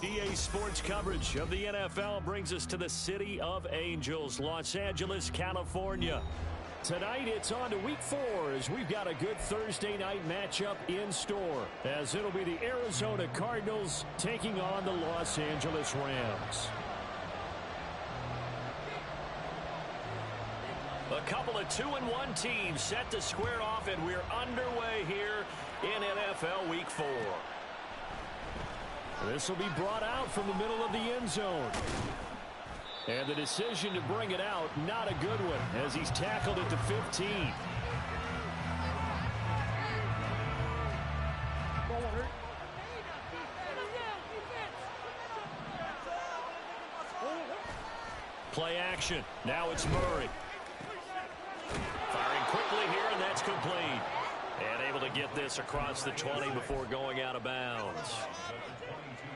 EA Sports coverage of the NFL brings us to the City of Angels, Los Angeles, California. Tonight, it's on to Week 4 as we've got a good Thursday night matchup in store, as it'll be the Arizona Cardinals taking on the Los Angeles Rams. A couple of 2-1 teams set to square off, and we're underway here in NFL Week 4. This will be brought out from the middle of the end zone. And the decision to bring it out, not a good one, as he's tackled at the 15. Play action. Now it's Murray. Firing quickly here, and that's complete. And able to get this across the 20 before going out of bounds.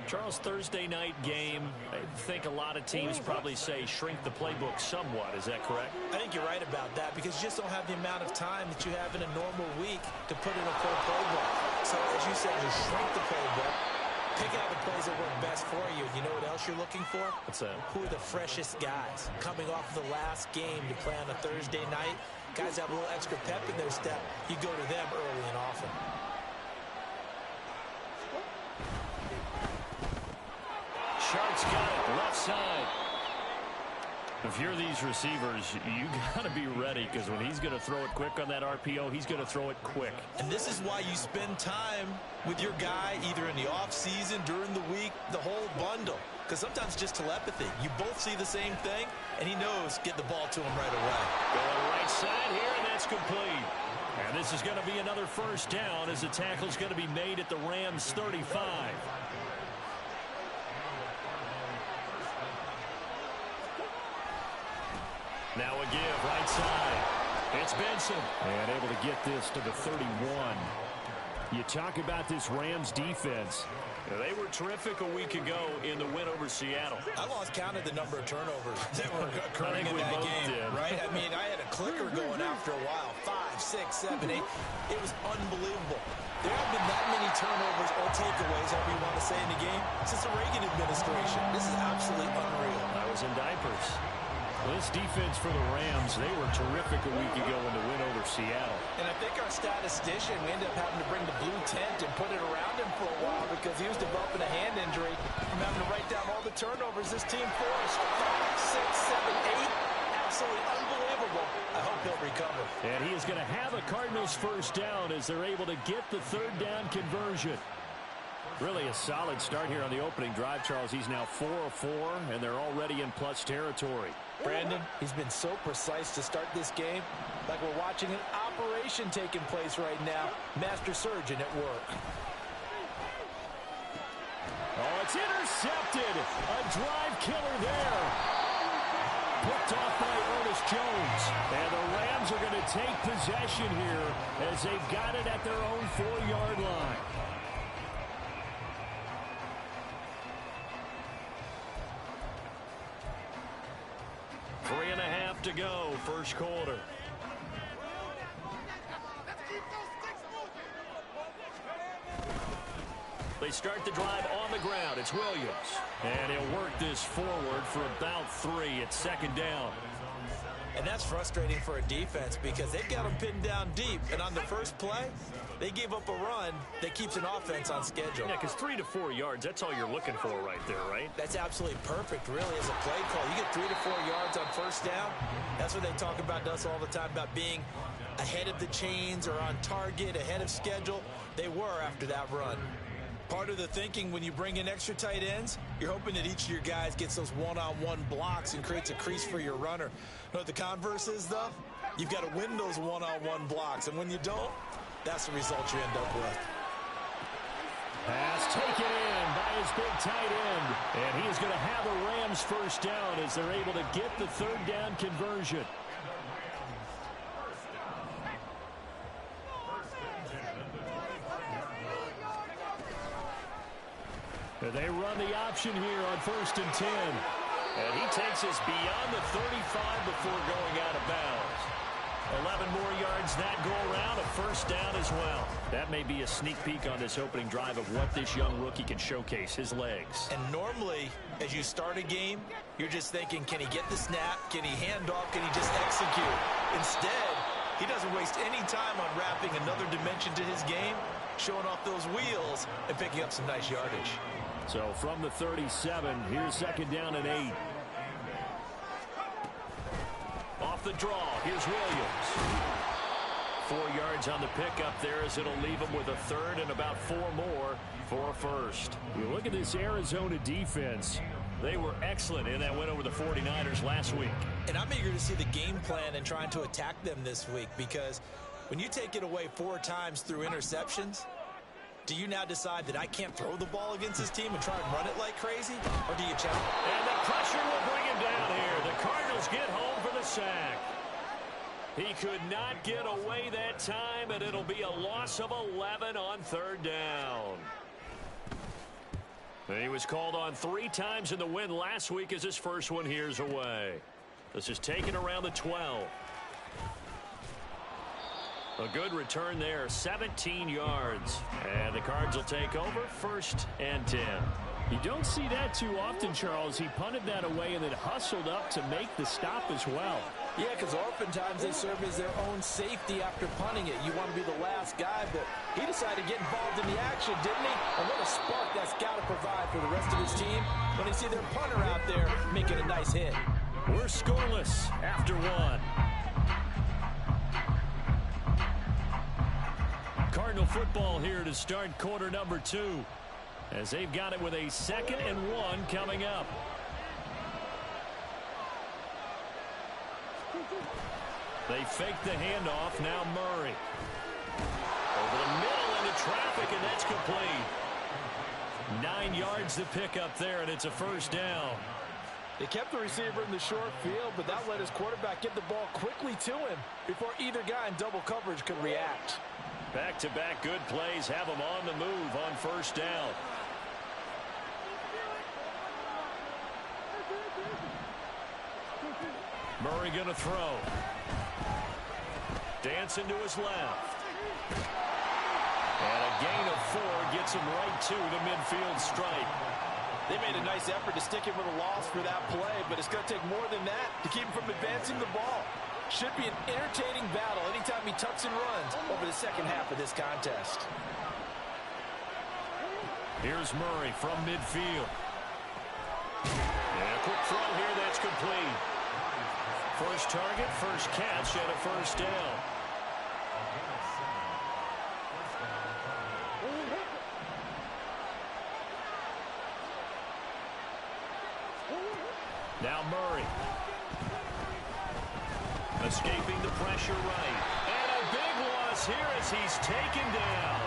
Charles, Thursday night game, I think a lot of teams probably say shrink the playbook somewhat. Is that correct? I think you're right about that because you just don't have the amount of time that you have in a normal week to put in a full playbook. So as you said, you shrink the playbook, pick out the plays that work best for you. You know what else you're looking for? What's that? Who are the freshest guys coming off the last game to play on a Thursday night? Guys have a little extra pep in their step. You go to them early and often. Sharks got it, left side. If you're these receivers, you got to be ready because when he's going to throw it quick on that RPO, he's going to throw it quick. And this is why you spend time with your guy either in the offseason, during the week, the whole bundle. Because sometimes it's just telepathy. You both see the same thing, and he knows get the ball to him right away. Going right side here, and that's complete. And this is going to be another first down as the tackle's going to be made at the Rams' 35. Now a give, right side. It's Benson. And able to get this to the 31. You talk about this Rams defense. They were terrific a week ago in the win over Seattle. I lost count of the number of turnovers that were occurring in that game, right? I mean, I had a clicker going after a while. 5, 6, 7, 8. It was unbelievable. There haven't been that many turnovers or takeaways, however you want to say, in the game since the Reagan administration. This is absolutely unreal. I was in diapers. This defense for the Rams, they were terrific a week ago in the win over Seattle. And I think our statistician, we ended up having to bring the blue tent and put it around him for a while because he was developing a hand injury from having to write down all the turnovers this team forced. 5, 6, 7, 8. Absolutely unbelievable. I hope he'll recover. And he is going to have a Cardinals first down as they're able to get the third down conversion. Really a solid start here on the opening drive, Charles. He's now 4 of 4, and they're already in plus territory. Brandon, he's been so precise to start this game, like we're watching an operation taking place right now. Master surgeon at work. Oh, it's intercepted. A drive killer there. Picked off by Ernest Jones. And the Rams are going to take possession here as they've got it at their own 4-yard line. To go, first quarter. They start the drive on the ground. It's Williams. And he'll work this forward for about 3. It's second down. And that's frustrating for a defense because they've got them pinned down deep. And on the first play, they gave up a run that keeps an offense on schedule. Yeah, because 3 to 4 yards, that's all you're looking for right there, right? That's absolutely perfect, really, as a play call. You get 3 to 4 yards on first down. That's what they talk about to us all the time, about being ahead of the chains or on target, ahead of schedule. They were after that run. Part of the thinking when you bring in extra tight ends, you're hoping that each of your guys gets those one-on-one blocks and creates a crease for your runner. You know what the converse is, though? You've got to win those one-on-one blocks, and when you don't, that's the result you end up with. Pass taken in by his big tight end. And he is going to have a Rams first down as they're able to get the third down conversion. They run the option here on 1st and 10. And he takes us beyond the 35 before going out of bounds. A 11 more yards that go around, a first down as well. That may be a sneak peek on this opening drive of what this young rookie can showcase, his legs. And normally, as you start a game, you're just thinking, can he get the snap? Can he hand off? Can he just execute? Instead, he doesn't waste any time on wrapping another dimension to his game, showing off those wheels and picking up some nice yardage. So from the 37, here's second down and 8. Off the draw, here's Williams. 4 yards on the pickup there as it'll leave him with a third and about 4 more for a first. You look at this Arizona defense. They were excellent in that win over the 49ers last week. And I'm eager to see the game plan and trying to attack them this week, because when you take it away 4 times through interceptions, do you now decide that I can't throw the ball against this team and try and run it like crazy? Or do you challenge? And the pressure will bring him down here. The Cardinals get home for the sack. He could not get away that time, and it'll be a loss of 11 on third down. He was called on 3 times in the win last week as his first one here's away. This is taken around the 12. A good return there, 17 yards. And the Cards will take over, 1st and 10. You don't see that too often, Charles. He punted that away and then hustled up to make the stop as well. Yeah, because oftentimes they serve as their own safety after punting it. You want to be the last guy, but he decided to get involved in the action, didn't he? And what a spark that's got to provide for the rest of his team when they see their punter out there making a nice hit. We're scoreless after 1. Cardinal football here to start quarter number 2, as they've got it with a 2nd and 1 coming up. They fake the handoff. Now Murray. Over the middle into traffic, and that's complete. 9 yards to pick up there, and it's a first down. They kept the receiver in the short field, but that let his quarterback get the ball quickly to him before either guy in double coverage could react. Back-to-back good plays have him on the move on first down. Murray going to throw. Dancing to his left. And a gain of 4 gets him right to the midfield stripe. They made a nice effort to stick him with a loss for that play, but it's going to take more than that to keep him from advancing the ball. Should be an entertaining battle anytime he tucks and runs over the second half of this contest. Here's Murray from midfield. And a quick throw here that's complete. First target, first catch, and a first down. Now Murray. Escaping the pressure right. And a big loss here as he's taken down.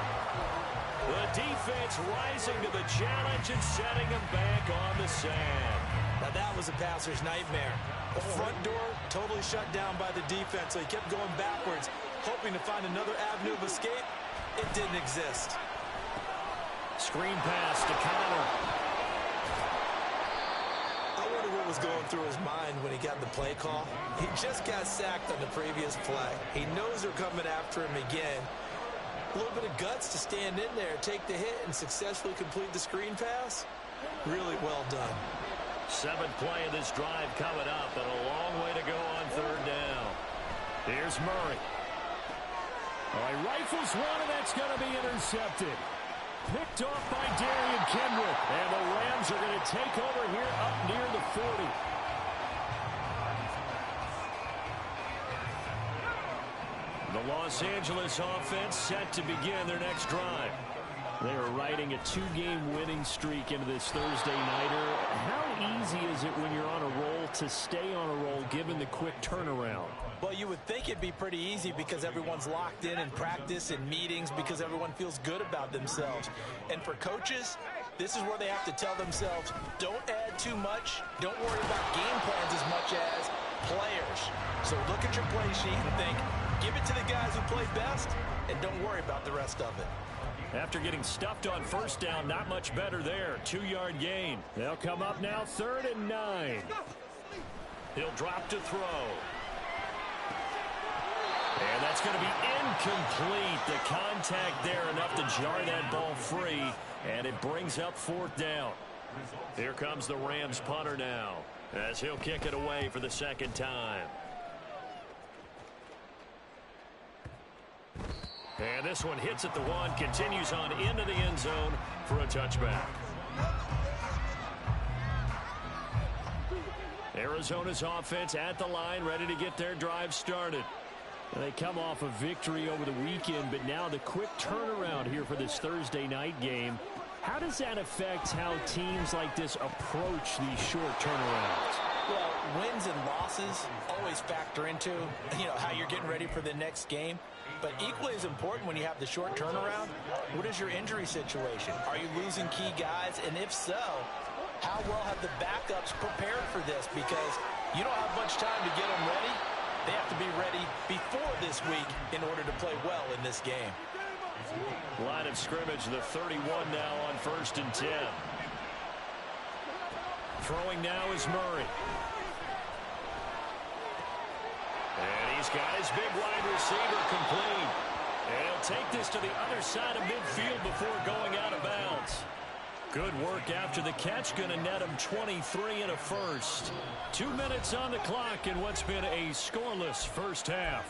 The defense rising to the challenge and setting him back on the sand. Now that was a passer's nightmare. The front door totally shut down by the defense, so he kept going backwards, hoping to find another avenue of escape. It didn't exist. Screen pass to Connor. I wonder what was going through his mind when he got the play call. He just got sacked on the previous play. He knows they're coming after him again. A little bit of guts to stand in there, take the hit, and successfully complete the screen pass. Really well done. 7th play of this drive coming up, and a long way to go on third down. Here's Murray. All right, rifles one, and that's going to be intercepted. Picked off by Darian Kendrick, and the Rams are going to take over here up near the 40. The Los Angeles offense set to begin their next drive. They are riding a 2-game winning streak into this Thursday nighter. How easy is it when you're on a roll to stay on a roll given the quick turnaround? Well, you would think it'd be pretty easy because everyone's locked in practice and meetings, because everyone feels good about themselves. And for coaches, this is where they have to tell themselves, don't add too much, don't worry about game plans as much as players. So look at your play sheet and think, give it to the guys who play best, and don't worry about the rest of it. After getting stuffed on first down, not much better there. 2-yard gain. They'll come up now 3rd and 9. He'll drop to throw. That's going to be incomplete. The contact there enough to jar that ball free, and it brings up 4th down. Here comes the Rams punter now, as he'll kick it away for the 2nd time. And this one hits at the 1, continues on into the end zone for a touchback. Arizona's offense at the line, ready to get their drive started. And they come off a victory over the weekend, but now the quick turnaround here for this Thursday night game. How does that affect how teams like this approach these short turnarounds? Well, wins and losses always factor into, how you're getting ready for the next game. But equally as important when you have the short turnaround, what is your injury situation? Are you losing key guys? And if so, how well have the backups prepared for this? Because you don't have much time to get them ready. They have to be ready before this week in order to play well in this game. Line of scrimmage, the 31 now on 1st and 10. Throwing now is Murray. And he's got his big wide receiver complete. And he'll take this to the other side of midfield before going out of bounds. Good work after the catch. Going to net him 23 and a first. 2 minutes on the clock in what's been a scoreless first half.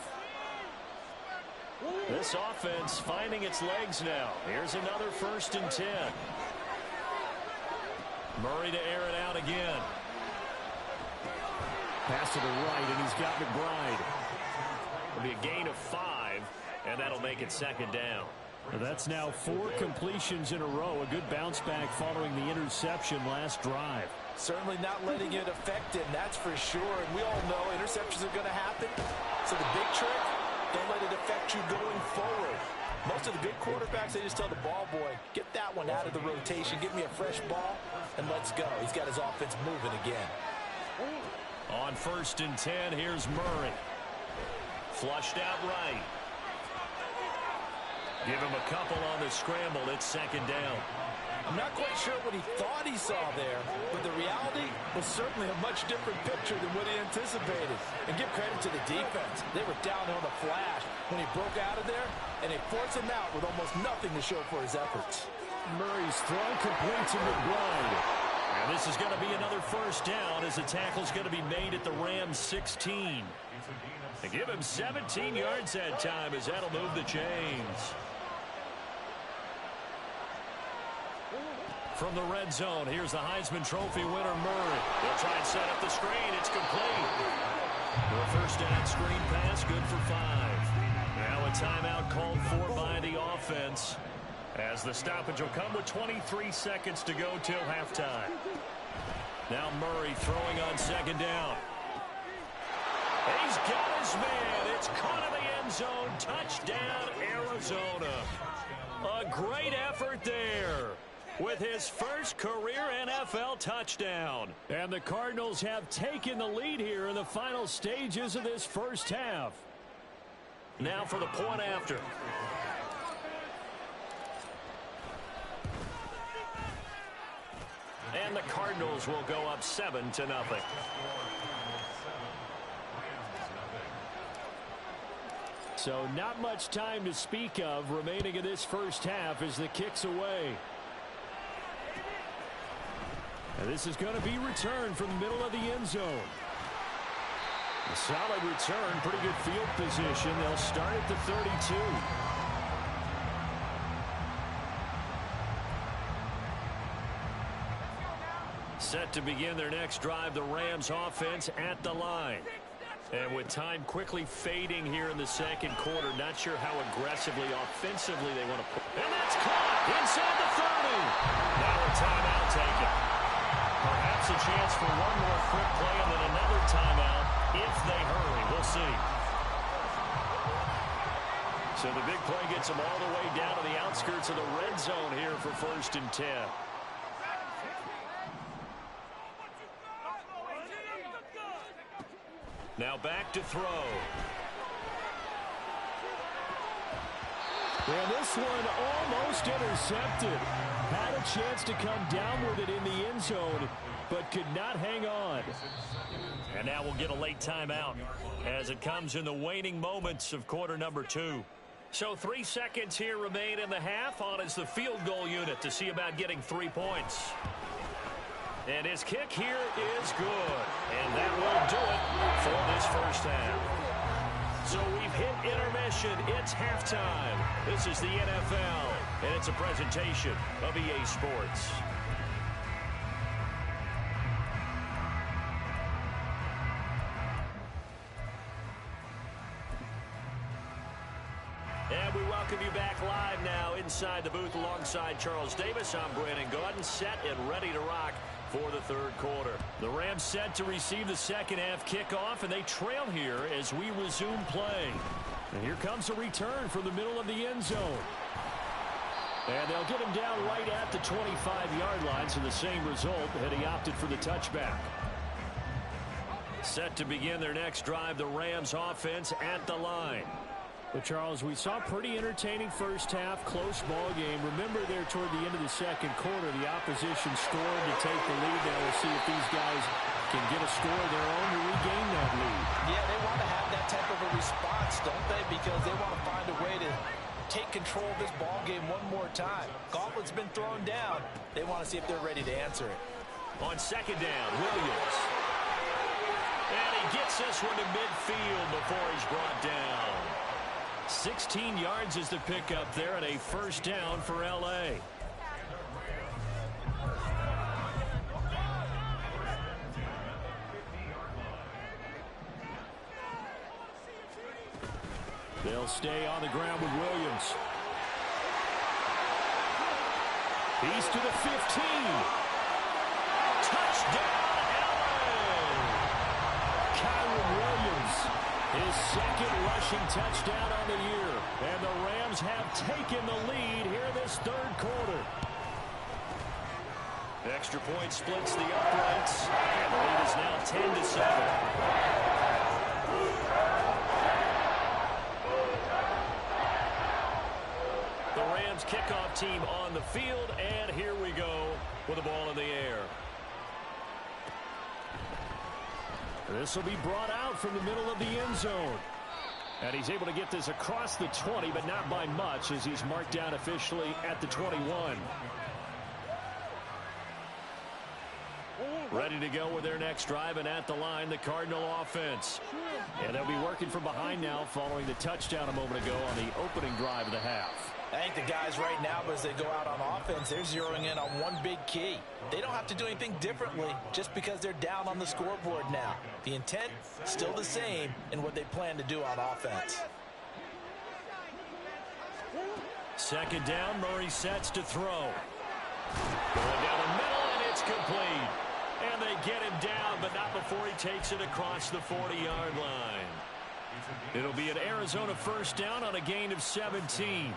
This offense finding its legs now. Here's another 1st and 10. Murray to air it out again. Pass to the right, and he's got McBride. It'll be a gain of 5, and that'll make it 2nd down. That's now 4 completions in a row. A good bounce back following the interception last drive. Certainly not letting it affect him, that's for sure. And we all know interceptions are going to happen. So the big trick, don't let it affect you going forward. Most of the good quarterbacks, they just tell the ball boy, get that one out of the rotation, give me a fresh ball, and let's go. He's got his offense moving again. On 1st and 10, here's Murray. Flushed out right. Give him a couple on the scramble. It's 2nd down. I'm not quite sure what he thought he saw there, but the reality was certainly a much different picture than what he anticipated. And give credit to the defense. They were down on the flash when he broke out of there, and they forced him out with almost nothing to show for his efforts. Murray's throw complete to McBride. And this is going to be another 1st down as the tackle's going to be made at the Rams 16. They give him 17 yards that time as that'll move the chains. From the red zone, here's the Heisman Trophy winner, Murray. They'll try and set up the screen. It's complete. The 1st down screen pass, good for 5. Now a timeout called for by the offense, as the stoppage will come with 23 seconds to go till halftime. Now Murray throwing on 2nd down. He's got his man. It's caught in the end zone. Touchdown, Arizona. A great effort there with his first career NFL touchdown. And the Cardinals have taken the lead here in the final stages of this first half. Now for the point after. And the Cardinals will go up 7-0. So not much time to speak of remaining in this first half as the kick's away. And this is going to be returned from the middle of the end zone. A solid return, pretty good field position. They'll start at the 32. Set to begin their next drive, the Rams offense at the line. And with time quickly fading here in the 2nd quarter, not sure how aggressively, offensively they want to put. And that's caught inside the 30. Now a timeout taken. Perhaps a chance for one more quick play and then another timeout if they hurry. We'll see. So the big play gets them all the way down to the outskirts of the red zone here for 1st and 10. Now back to throw. And this one almost intercepted. Had a chance to come down with it in the end zone. but could not hang on. And now we'll get a late timeout as it comes in the waning moments of quarter number 2. So 3 seconds here remain in the half. On is the field goal unit to see about getting 3 points. And his kick here is good. And that will do it for this first half. So we've hit intermission. It's halftime. This is the NFL, and it's a presentation of EA Sports. And we welcome you back live now inside the booth alongside Charles Davis. I'm Brandon Gaudin, set and ready to rock for the third quarter. The Rams set to receive the second half kickoff, and they trail here as we resume play. And here comes a return from the middle of the end zone. And they'll get him down right at the 25-yard line, so the same result had he opted for the touchback. Set to begin their next drive, the Rams offense at the line. But, Charles, we saw pretty entertaining first half, close ball game. Remember there toward the end of the second quarter, the opposition scored to take the lead. Now we'll see if these guys can get a score of their own to regain that lead. Yeah, they want to have that type of a response, don't they? Because they want to find a way to take control of this ball game one more time. Gauntlet's been thrown down. They want to see if they're ready to answer it. On second down, Williams. And he gets this one to midfield before he's brought down. 16 yards is the pickup there, and a first down for L.A. They'll stay on the ground with Williams. He's to the 15. Touchdown, L.A. Kyren Williams. His second rushing touchdown on the year. And the Rams have taken the lead here this third quarter. Extra point splits the uprights. And the lead is now 10-7. The Rams kickoff team on the field. And here we go with the ball in the air. This will be brought out from the middle of the end zone. And he's able to get this across the 20, but not by much, as he's marked down officially at the 21. Ready to go with their next drive, and at the line, the Cardinal offense. And they'll be working from behind now following the touchdown a moment ago on the opening drive of the half. I think the guys right now, as they go out on offense, they're zeroing in on one big key. They don't have to do anything differently just because they're down on the scoreboard now. The intent, still the same in what they plan to do on offense. Second down, Murray sets to throw. Going down the middle, and it's complete. And they get him down, but not before he takes it across the 40-yard line. It'll be an Arizona first down on a gain of 17.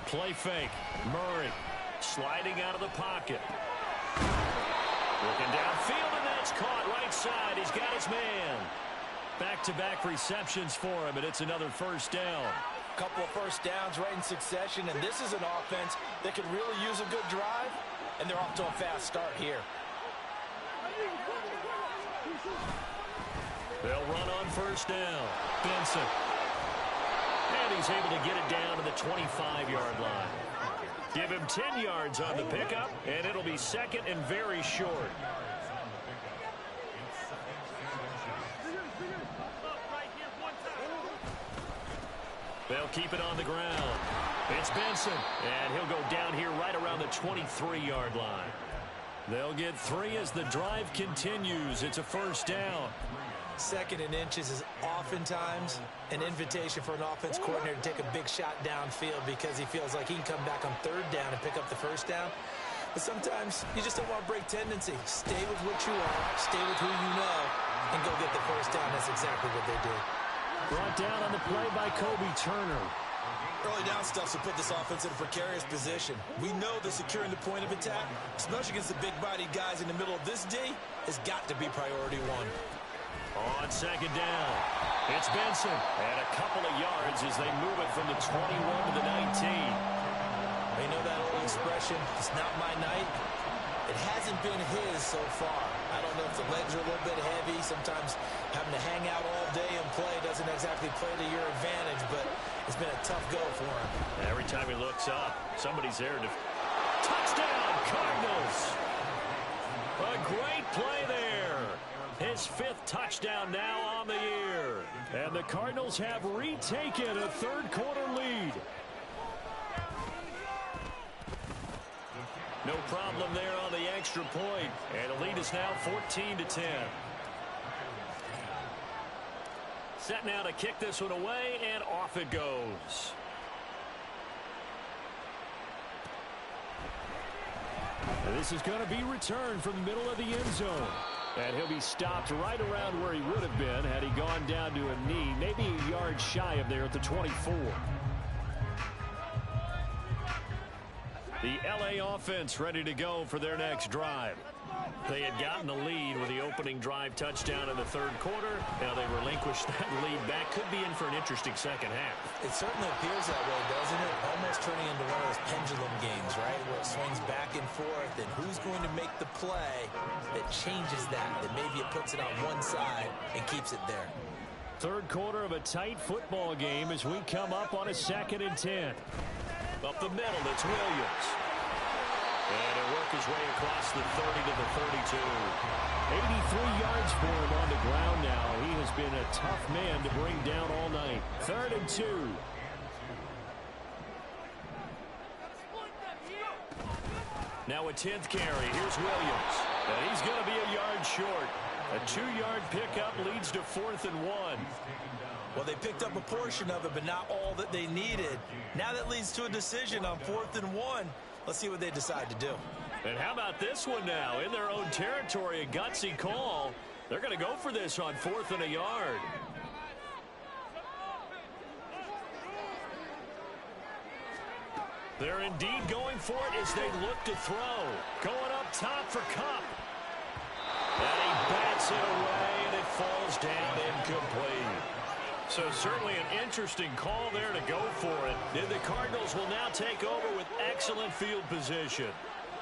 Play fake. Murray sliding out of the pocket. Looking downfield, and that's caught right side. He's got his man. Back-to-back receptions for him, and it's another first down. Couple of first downs right in succession, and this is an offense that could really use a good drive, and they're off to a fast start here. They'll run on first down. Benson. And he's able to get it down to the 25-yard line. Give him 10 yards on the pickup, and it'll be second and very short. They'll keep it on the ground. It's Benson, and he'll go down here right around the 23-yard line. They'll get 3 as the drive continues. It's a first down. Second and inches is oftentimes an invitation for an offense coordinator to take a big shot downfield because he feels like he can come back on third down and pick up the first down. But sometimes you just don't want to break tendency. Stay with what you are, stay with who you know, and go get the first down. That's exactly what they did. Brought down on the play by Kobe Turner. Early down stuff to put this offense in a precarious position. We know that securing the point of attack, especially against the big-bodied guys in the middle of this D, has got to be priority one. On second down, It's Benson. And a couple of yards as they move it from the 21 to the 19. You know that old expression, it's not my night? It hasn't been his so far. I don't know if the legs are a little bit heavy. Sometimes having to hang out all day and play doesn't exactly play to your advantage, but it's been a tough go for him. Every time he looks up, somebody's there to... Touchdown, Cardinals! A great play there. His 5th touchdown now on the year. And the Cardinals have retaken a third-quarter lead. No problem there on the extra point. And the lead is now 14-10. Set now to kick this one away, and off it goes. And this is going to be returned from the middle of the end zone. And he'll be stopped right around where he would have been had he gone down to a knee, maybe a yard shy of there at the 24. The L.A. offense ready to go for their next drive. They had gotten the lead with the opening drive touchdown in the third quarter. Now they relinquished that lead back. Could be in for an interesting second half. It certainly appears that way, doesn't it? Almost turning into one of those pendulum games, right? Where it swings back and forth, and who's going to make the play that changes that maybe it puts it on one side and keeps it there. Third quarter of a tight football game as we come up on a 2nd and 10. Up the middle, it's Williams. And he'll work his way across the 30 to the 32. 83 yards for him on the ground now. He has been a tough man to bring down all night. 3rd and 2. Now a 10th carry. Here's Williams. And he's going to be a yard short. A 2-yard pickup leads to 4th and 1. Well, they picked up a portion of it, but not all that they needed. Now that leads to a decision on 4th and 1. Let's see what they decide to do. And how about this one now? In their own territory, a gutsy call. They're going to go for this on 4th and a yard. They're indeed going for it as they look to throw. Going up top for Kupp. And he bats it away, and it falls down incomplete. So certainly an interesting call there to go for it. And the Cardinals will now take over with excellent field position.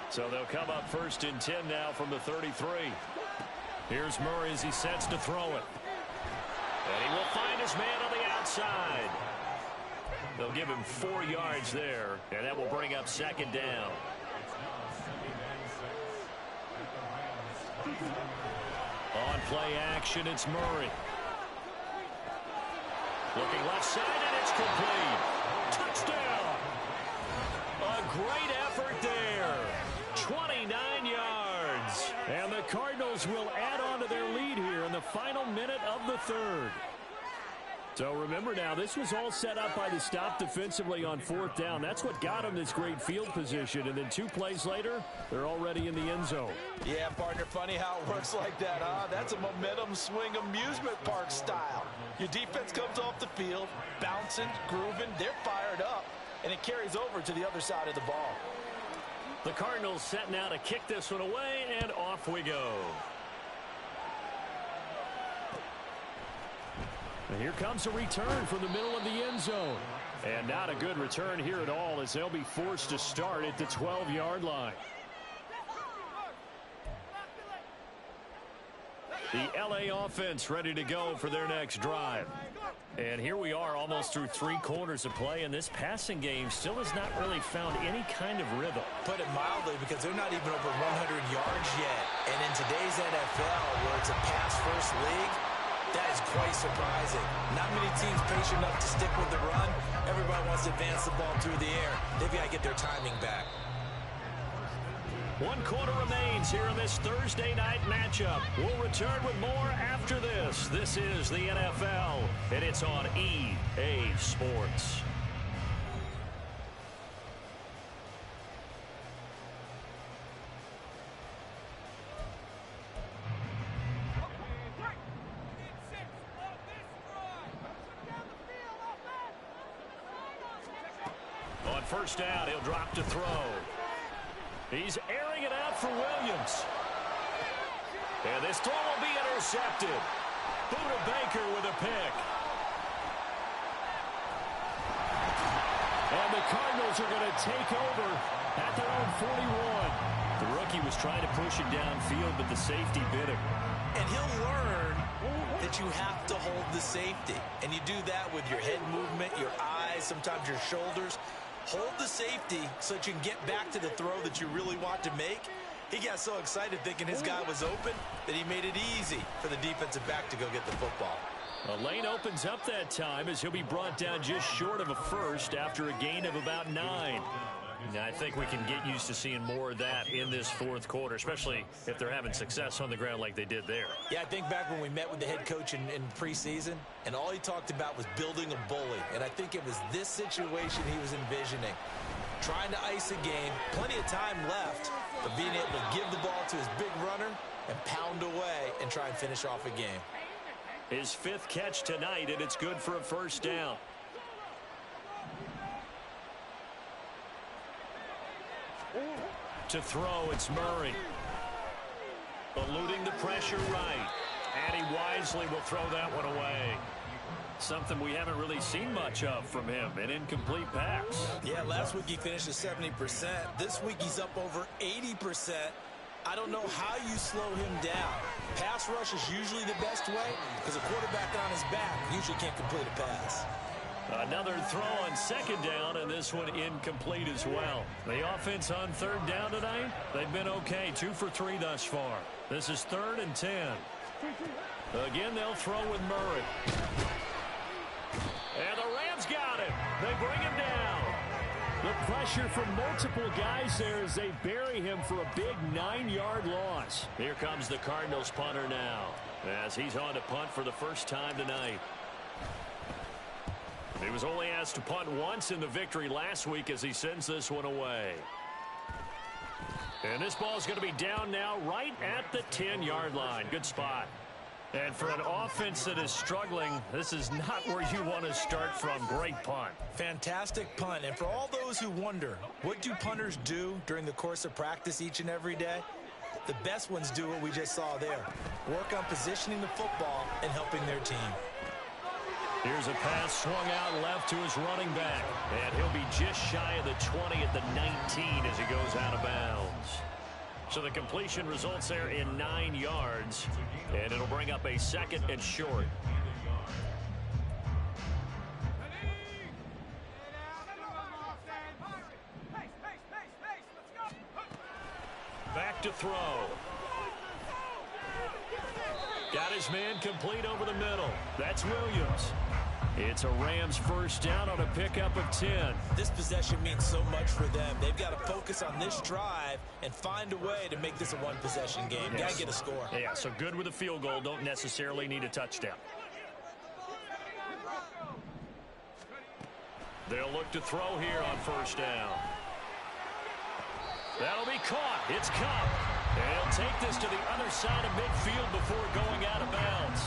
So they'll come up 1st and 10 now from the 33. Here's Murray as he sets to throw it. And he will find his man on the outside. They'll give him 4 yards there, and that will bring up 2nd down. On play action, it's Murray. Looking left side, and it's complete. Touchdown! A great effort there. 29 yards. And the Cardinals will add on to their lead here in the final minute of the 3rd. So remember now, this was all set up by the stop defensively on 4th down. That's what got them this great field position. And then 2 plays later, they're already in the end zone. Yeah, partner, funny how it works like that, huh? That's a momentum swing amusement park style. Your defense comes off the field, bouncing, grooving, they're fired up, and it carries over to the other side of the ball. The Cardinals set now to kick this one away, and off we go. And here comes a return from the middle of the end zone. And not a good return here at all as they'll be forced to start at the 12-yard line. The L.A. offense ready to go for their next drive. And here we are almost through 3 quarters of play, and this passing game still has not really found any kind of rhythm. Put it mildly, because they're not even over 100 yards yet. And in today's NFL, where it's a pass-first league, that is quite surprising. Not many teams patient enough to stick with the run. Everybody wants to advance the ball through the air. They've got to get their timing back. 1 quarter remains here in this Thursday night matchup. We'll return with more after this. This is the NFL, and it's on EA Sports. On 1st down, he'll drop to throw. He's airing it out for Williams. And this throw will be intercepted. Buda Baker with a pick. And the Cardinals are going to take over at their own 41. The rookie was trying to push it downfield, but the safety bit him. And he'll learn that you have to hold the safety. And you do that with your head movement, your eyes, sometimes your shoulders. Hold the safety so that you can get back to the throw that you really want to make. He got so excited thinking his guy was open that he made it easy for the defensive back to go get the football. A lane opens up that time as he'll be brought down just short of a first after a gain of about 9. Now, I think we can get used to seeing more of that in this fourth quarter, especially if they're having success on the ground like they did there. Yeah, I think back when we met with the head coach in preseason, and all he talked about was building a bully. And I think it was this situation he was envisioning. Trying to ice a game, plenty of time left, but being able to give the ball to his big runner and pound away and try and finish off a game. His 5th catch tonight, and it's good for a first down. To throw, it's Murray. Eluding the pressure right. And he wisely will throw that one away. Something we haven't really seen much of from him, an incomplete pass. Yeah, last week he finished at 70%. This week he's up over 80%. I don't know how you slow him down. Pass rush is usually the best way because a quarterback on his back usually can't complete a pass. Another throw on second down, and this one incomplete as well. The offense on third down tonight, they've been okay. 2 for 3 thus far. This is 3rd and 10. Again, they'll throw with Murray. And the Rams got him. They bring him down. The pressure from multiple guys there as they bury him for a big 9-yard loss. Here comes the Cardinals punter now as he's on to punt for the first time tonight. He was only asked to punt once in the victory last week as he sends this one away. And this ball is going to be down now right at the 10-yard line. Good spot. And for an offense that is struggling, this is not where you want to start from. Great punt. Fantastic punt. And for all those who wonder, what do punters do during the course of practice each and every day? The best ones do what we just saw there. Work on positioning the football and helping their team. Here's a pass swung out left to his running back. And he'll be just shy of the 20 at the 19 as he goes out of bounds. So the completion results there in 9 yards. And it'll bring up a 2nd and short. Back to throw. Got his man complete over the middle. That's Williams. It's a Rams first down on a pickup of 10. This possession means so much for them. They've got to focus on this drive and find a way to make this a one-possession game. Yes. Got to get a score. Yeah, so good with a field goal. Don't necessarily need a touchdown. They'll look to throw here on first down. That'll be caught. It's Kupp. And he'll take this to the other side of midfield before going out of bounds.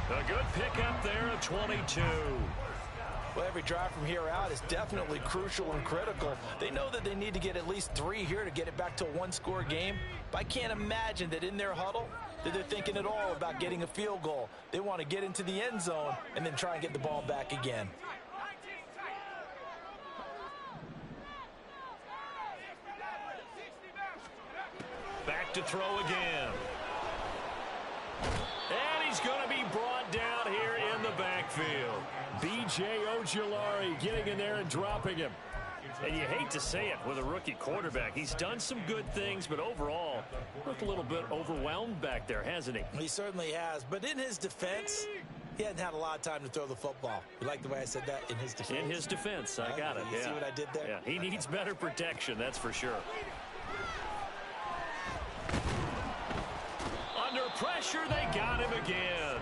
A good pickup there of 22. Well, every drive from here out is definitely crucial and critical. They know that they need to get at least 3 here to get it back to a one-score game. But I can't imagine that in their huddle that they're thinking at all about getting a field goal. They want to get into the end zone and then try and get the ball back again. Back to throw again. And he's going to be brought down here in the backfield. B.J. Ojulari getting in there and dropping him. And you hate to say it with a rookie quarterback. He's done some good things, but overall, looked a little bit overwhelmed back there, hasn't he? He certainly has. But in his defense, he hadn't had a lot of time to throw the football. You like the way I said that? In his defense? In his defense. I got it. You see what I did there? Yeah, he needs better protection, that's for sure. Under pressure, they got him again.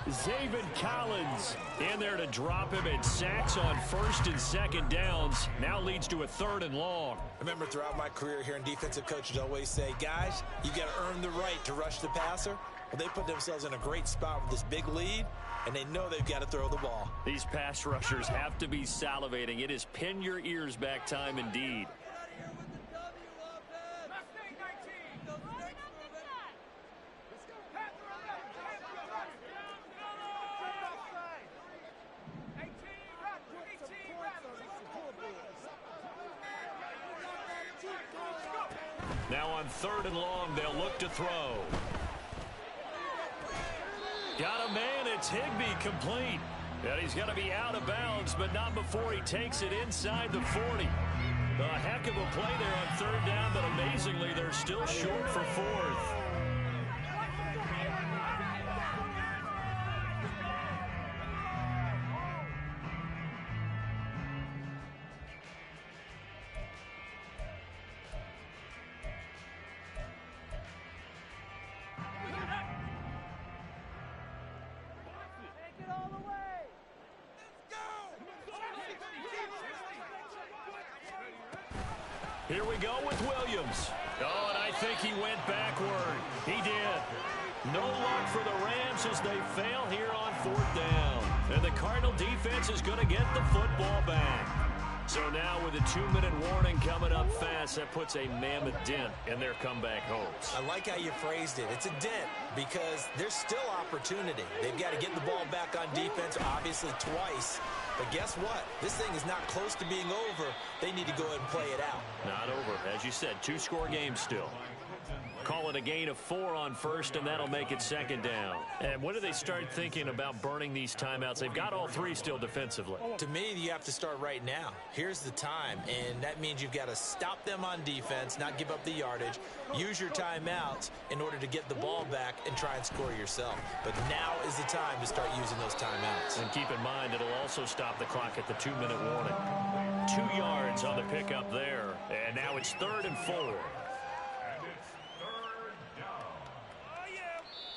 Zaven Collins in there to drop him, and sacks on first and second downs. Now leads to a 3rd and long. I remember throughout my career here in defensive coaches always say, guys, you got to earn the right to rush the passer. Well, they put themselves in a great spot with this big lead, and they know they've got to throw the ball. These pass rushers have to be salivating. It is pin your ears back time indeed. Now on 3rd and long, they'll look to throw. Got a man. It's Higbee, complete. And he's going to be out of bounds, but not before he takes it inside the 40. A heck of a play there on 3rd down, but amazingly, they're still short for 4th. Here we go with Williams. Oh, and I think he went backward. He did. No luck for the Rams as they fail here on 4th down. And the Cardinal defense is going to get the football back. So now with a 2-minute warning coming up fast, that puts a mammoth dent in their comeback hopes. I like how you phrased it. It's a dent because there's still opportunity. They've got to get the ball back on defense, obviously twice. But guess what? This thing is not close to being over. They need to go ahead and play it out. Not over. As you said, 2-score game still. Call it a gain of 4 on 1st, and that'll make it 2nd down. And when do they start thinking about burning these timeouts? They've got all 3 still defensively. To me, you have to start right now. Here's the time, and that means you've got to stop them on defense, not give up the yardage, use your timeouts in order to get the ball back and try and score yourself. But now is the time to start using those timeouts. And keep in mind, it'll also stop the clock at the 2-minute warning. 2 yards on the pickup there, and now it's 3rd and 4.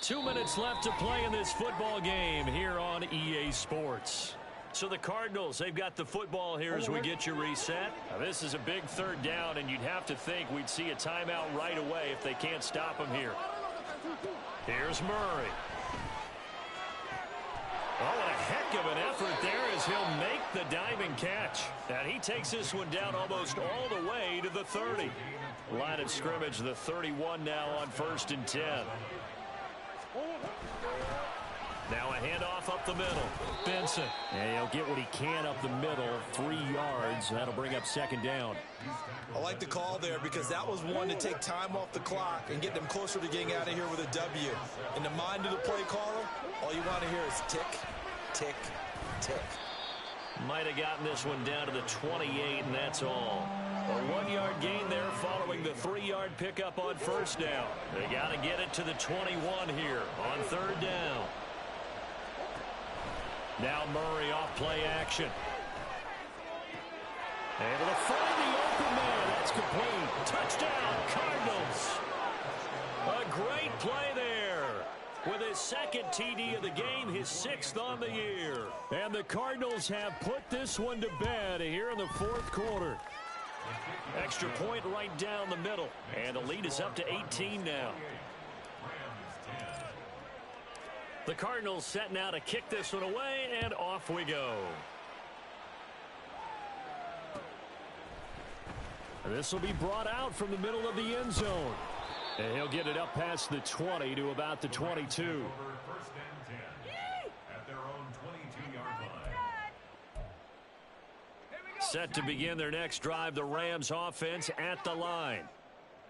2 minutes left to play in this football game here on EA Sports. So the Cardinals, they've got the football here as we get you reset. Now, this is a big 3rd down, and you'd have to think we'd see a timeout right away if they can't stop him here. Here's Murray. Oh, a heck of an effort there as he'll make the diving catch. And he takes this one down almost all the way to the 30. Line of scrimmage, the 31 now on 1st and 10. Now a handoff up the middle. Benson. And he'll get what he can up the middle. 3 yards. That'll bring up 2nd down. I like the call there because that was one to take time off the clock and get them closer to getting out of here with a W. In the mind of the play caller, all you want to hear is tick, tick, tick. Might have gotten this one down to the 28, and that's all. A 1-yard gain there following the 3-yard pickup on 1st down. They got to get it to the 21 here on 3rd down. Now Murray off play action. Able to find the open man. That's complete. Touchdown, Cardinals. A great play there. With his 2nd TD of the game, his 6th on the year. And the Cardinals have put this one to bed here in the 4th quarter. Extra point right down the middle. And the lead is up to 18 now. The Cardinals set now to kick this one away, and off we go. This will be brought out from the middle of the end zone. And he'll get it up past the 20 to about the 22. Set to begin their next drive, the Rams offense at the line.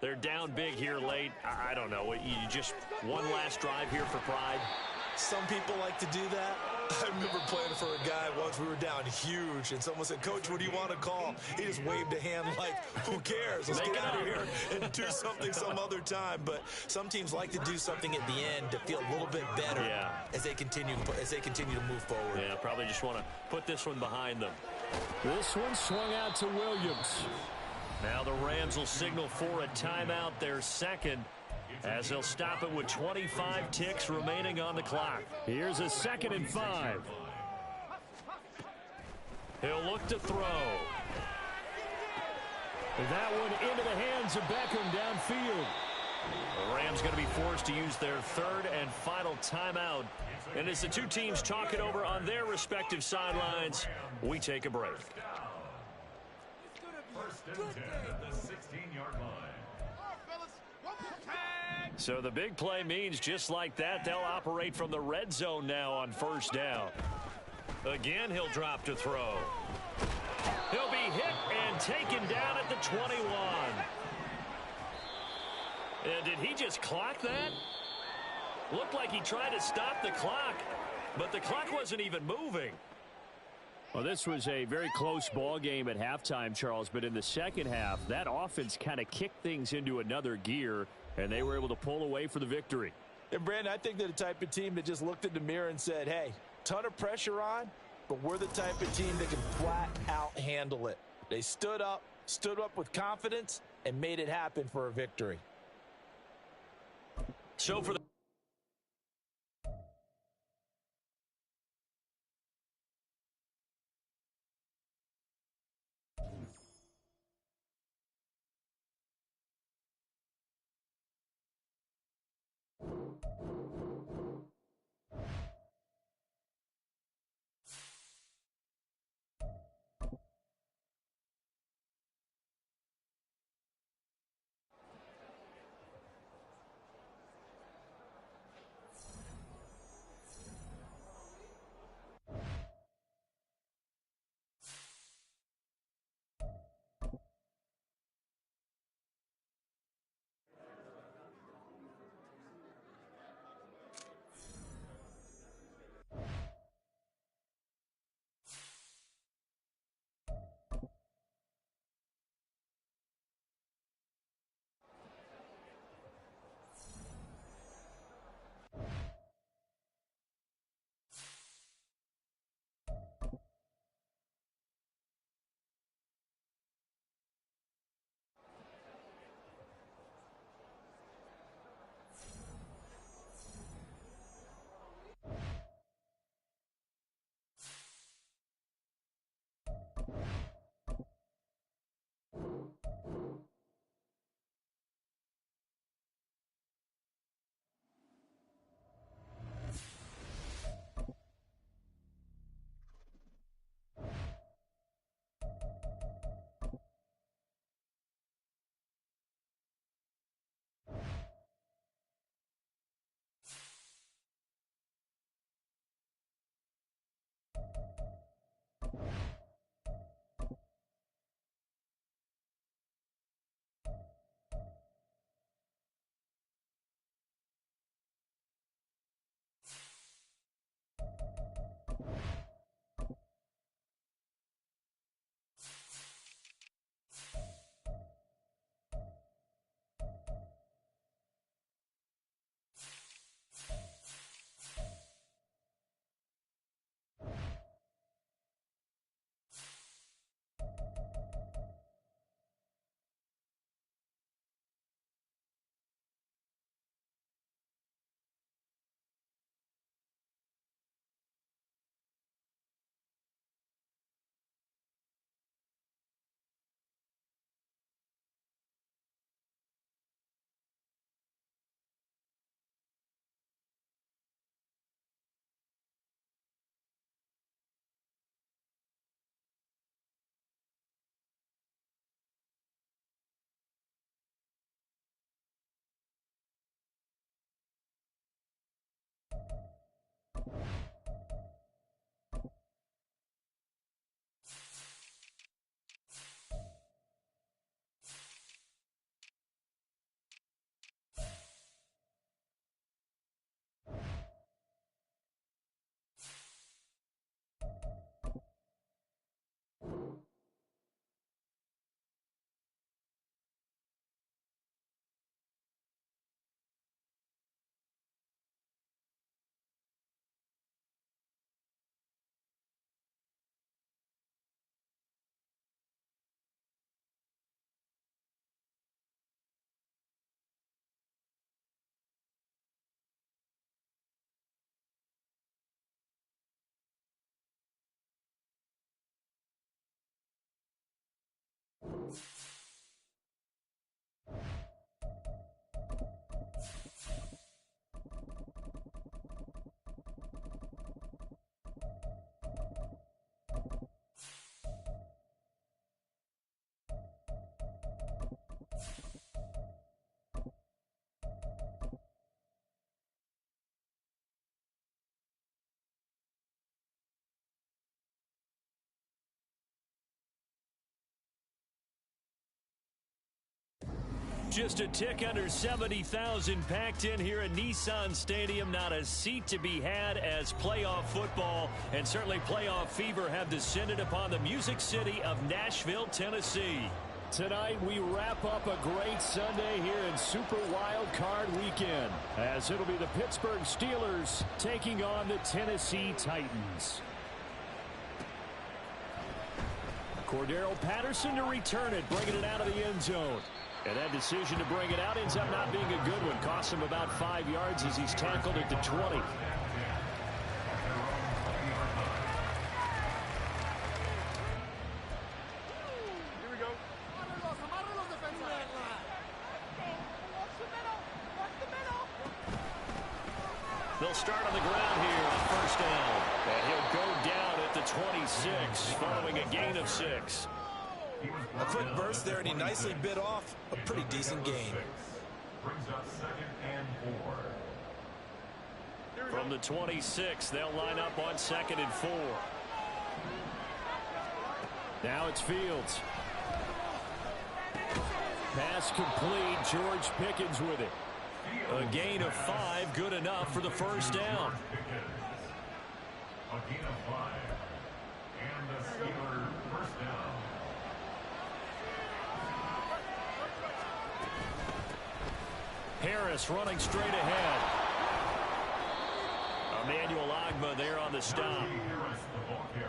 They're down big here late. I don't know. You just one last drive here for pride. Some people like to do that. I remember playing for a guy once. We were down huge, and someone said, "Coach, what do you want to call?" He just waved a hand like, who cares? Let's get out of here and do something some other time. But some teams like to do something at the end to feel a little bit better as they continue to move forward. Yeah, probably just want to put this one behind them. This one swung out to Williams. Now the Rams will signal for a timeout, their 2nd, as they'll stop it with 25 ticks remaining on the clock. Here's a 2nd and 5. He'll look to throw. That one into the hands of Beckham downfield. The Rams going to be forced to use their 3rd and final timeout. And as the two teams talk it over on their respective sidelines, we take a break. First and 10 at the 16-yard line. So the big play means just like that, they'll operate from the red zone now on 1st down. Again, he'll drop to throw. He'll be hit and taken down at the 21. And did he just clock that? Looked like he tried to stop the clock, but the clock wasn't even moving. Well, this was a very close ball game at halftime, Charles, but in the second half, that offense kind of kicked things into another gear, and they were able to pull away for the victory. And, Brandon, I think they're the type of team that just looked in the mirror and said, hey, ton of pressure on, but we're the type of team that can flat out handle it. They stood up with confidence, and made it happen for a victory. So for the Just a tick under 70,000 packed in here at Nissan Stadium. Not a seat to be had as playoff football and certainly playoff fever have descended upon the Music City of Nashville, Tennessee. Tonight we wrap up a great Sunday here in Super Wild Card Weekend, as it'll be the Pittsburgh Steelers taking on the Tennessee Titans. Cordero Patterson to return it, bringing it out of the end zone. And that decision to bring it out ends up not being a good one. Costs him about 5 yards as he's tackled at the 20. Here we go. They'll start on the ground here on first down. And he'll go down at the 26 following a gain of 6. A quick burst there, and he nicely bit off a pretty decent gain. Brings up 2nd and 4. From the 26, they'll line up on 2nd and 4. Now it's Fields. Pass complete. George Pickens with it. A gain of 5, good enough for the first down. A gain of 5. And the Steelers first down. Harris running straight ahead. Emmanuel Ogbah there on the stop.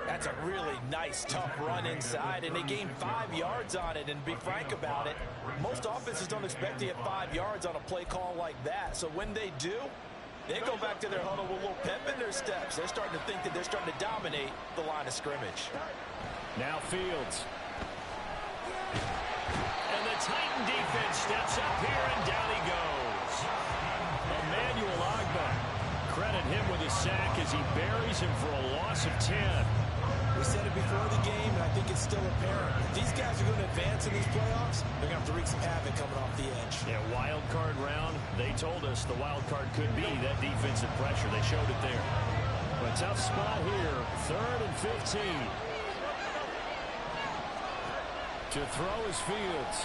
That's a really nice, tough run inside, and they gained 5 yards on it. And to be frank about it, most offenses don't expect to get 5 yards on a play call like that. So when they do, they go back to their huddle with a little pep in their steps. They're starting to think that they're starting to dominate the line of scrimmage. Now Fields. And the Titan defense steps up here, and down he goes. Emmanuel Ogbah. Credit him with a sack as he buries him for a loss of 10. We said it before the game, and I think it's still apparent. If these guys are going to advance in these playoffs, they're going to have to wreak some havoc coming off the edge. Yeah, wild card round. They told us the wild card could be that defensive pressure. They showed it there. A tough spot here. 3rd and 15. To throw is Fields.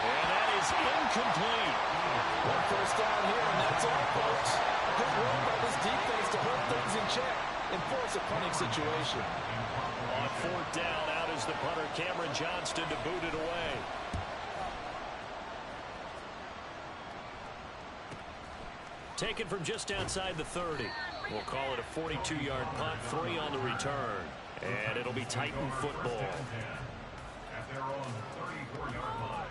And that is incomplete. One first down here, and that's all, folks. Good work by this defense to hold things in check and force a punting situation. On 4th down, out is the punter, Cameron Johnston, to boot it away. Taken from just outside the 30. We'll call it a 42-yard punt, 3 on the return. And it'll be Titan football. At their own 34-yard line.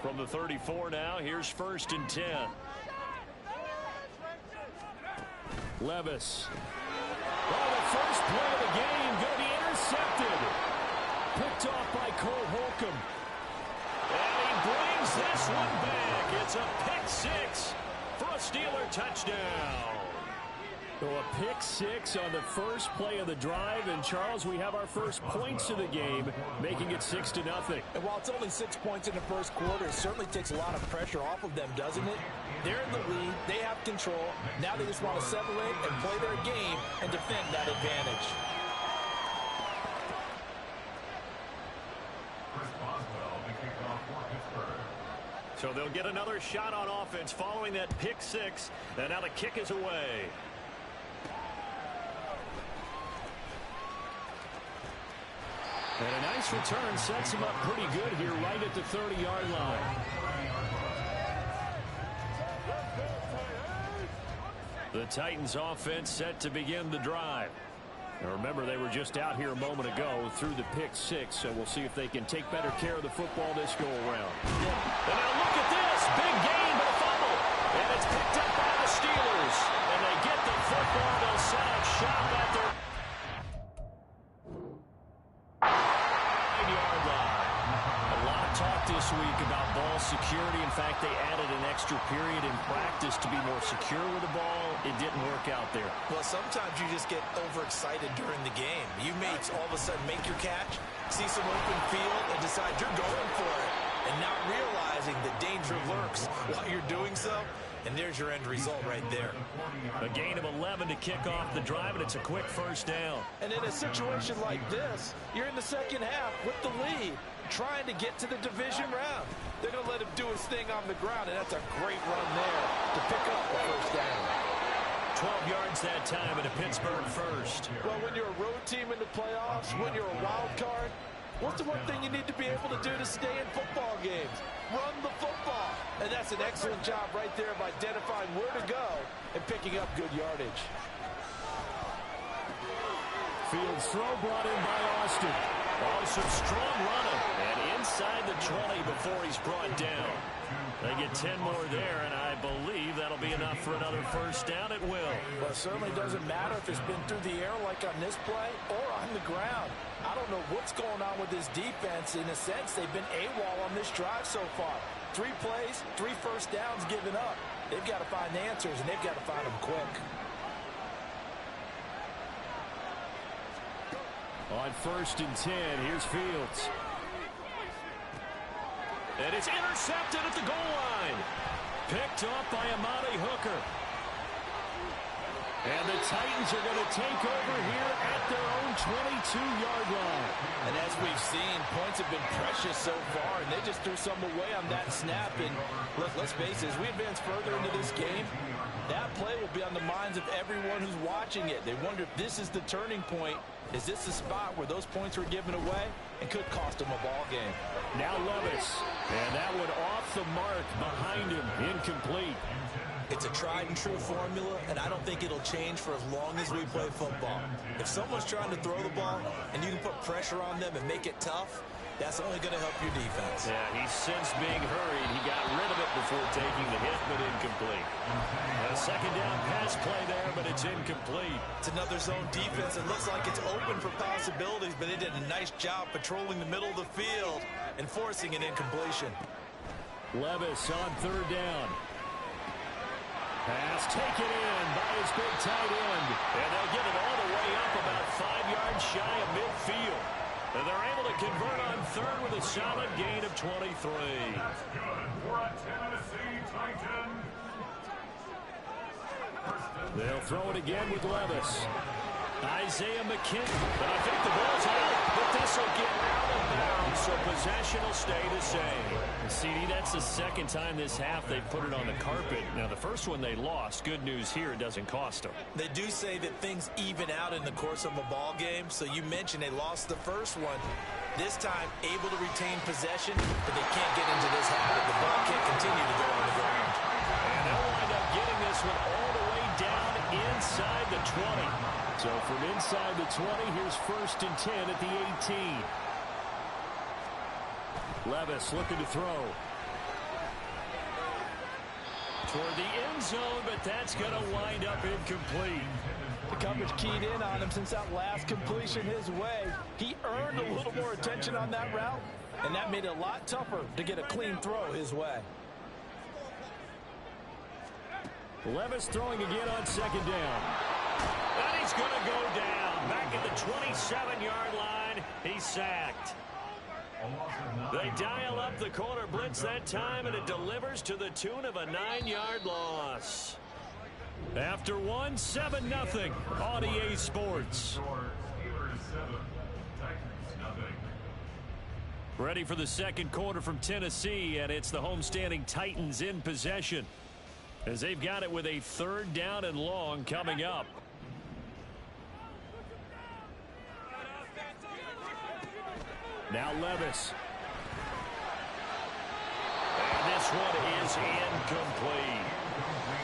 From the 34 now, here's 1st and 10. Levis. Oh, the first play of the game going to be intercepted. Picked off by Cole Holcomb. And he brings this one back. It's a pick 6 for a Steeler touchdown. So a pick 6 on the first play of the drive. And, Charles, we have our first points of the game, making it 6-0. And while it's only 6 points in the first quarter, it certainly takes a lot of pressure off of them, doesn't it? They're in the lead. They have control. Now they just want to settle in and play their game and defend that advantage. Chris Boswell, the kickoff for Pittsburgh. So they'll get another shot on offense following that pick 6. And now the kick is away. And a nice return sets him up pretty good here right at the 30-yard line. The Titans offense set to begin the drive. And remember, they were just out here a moment ago through the pick 6, so we'll see if they can take better care of the football this go-around. And now look at this. Big gain, but a fumble. And it's picked up by the Steelers. And they get the football. They'll set up shop at their 9-yard line. A lot of talk this week about ball security. In fact, they added an extra period in practice to be more secure with the ball. It didn't work out there. Well, sometimes you just get overexcited during the game. You may all of a sudden make your catch, see some open field, and decide you're going for it. And not realizing the danger lurks while you're doing so, And there's your end result right there. A gain of 11 to kick off the drive, and it's a quick first down. And in a situation like this, you're in the second half with the lead, trying to get to the division round. They're going to let him do his thing on the ground, and that's a great run there to pick up the first down. 12 yards that time, and a Pittsburgh first. Well, when you're a road team in the playoffs, when you're a wild card, what's the one thing you need to be able to do to stay in football games? Run the football. And that's an excellent job right there of identifying where to go and picking up good yardage. Fields throw brought in by Austin. Oh, some strong running. And inside the 20 before he's brought down. They get 10 more there, and I believe that'll be enough for another first down at will. Well, it certainly doesn't matter if it's been through the air like on this play or on the ground. I don't know what's going on with this defense. In a sense, they've been AWOL on this drive so far. 3 plays, 3 first downs given up. They've got to find answers, and they've got to find them quick. On 1st and 10, here's Fields. And it's intercepted at the goal line. Picked off by Amani Hooker. And the Titans are going to take over here at their own 22-yard line. And as we've seen, points have been precious so far, and they just threw some away on that snap. And look, let's face it, as we advance further into this game, that play will be on the minds of everyone who's watching it. They wonder if this is the turning point. Is this the spot where those points were given away and could cost them a ball game? Now Levis, and that one off the mark behind him, incomplete. It's a tried and true formula, and I don't think it'll change for as long as we play football. If someone's trying to throw the ball and you can put pressure on them and make it tough, that's only going to help your defense. Yeah, he's since being hurried. He got rid of it before taking the hit, but incomplete. And a second down pass play there, but it's incomplete. It's another zone defense. It looks like it's open for possibilities, but they did a nice job patrolling the middle of the field and forcing an incompletion. Levis on 3rd down. Pass taken in by his big tight end. And they'll get it all the way up about 5 yards shy of midfield. And they're able to convert on 3rd with a solid gain of 23. That's good for a Tennessee Titan. They'll throw it again with Levis. Isaiah McKinney. But I think the ball's out. But this will get out of bounds, so possession will stay the same. CD, that's the second time this half they've put it on the carpet. Now, the first one they lost. Good news here, it doesn't cost them. They do say that things even out in the course of a ball game. So you mentioned they lost the first one. This time, able to retain possession, but they can't get into this habit. The ball can't continue to go on the ground. And they'll wind up getting this one all the way down inside the 20. So from inside the 20, here's 1st and 10 at the 18. Levis looking to throw. Toward the end zone, but that's going to wind up incomplete. The coverage keyed in on him since that last completion his way. He earned a little more attention on that route, and that made it a lot tougher to get a clean throw his way. Levis throwing again on 2nd down. And he's going to go down. Back at the 27-yard line, he's sacked. They dial up the corner blitz that time, and it delivers to the tune of a 9-yard loss. After 1, 7-0 on EA Sports. Ready for the second quarter from Tennessee, and it's the homestanding Titans in possession, as they've got it with a 3rd down and long coming up. Now Levis. And this one is incomplete.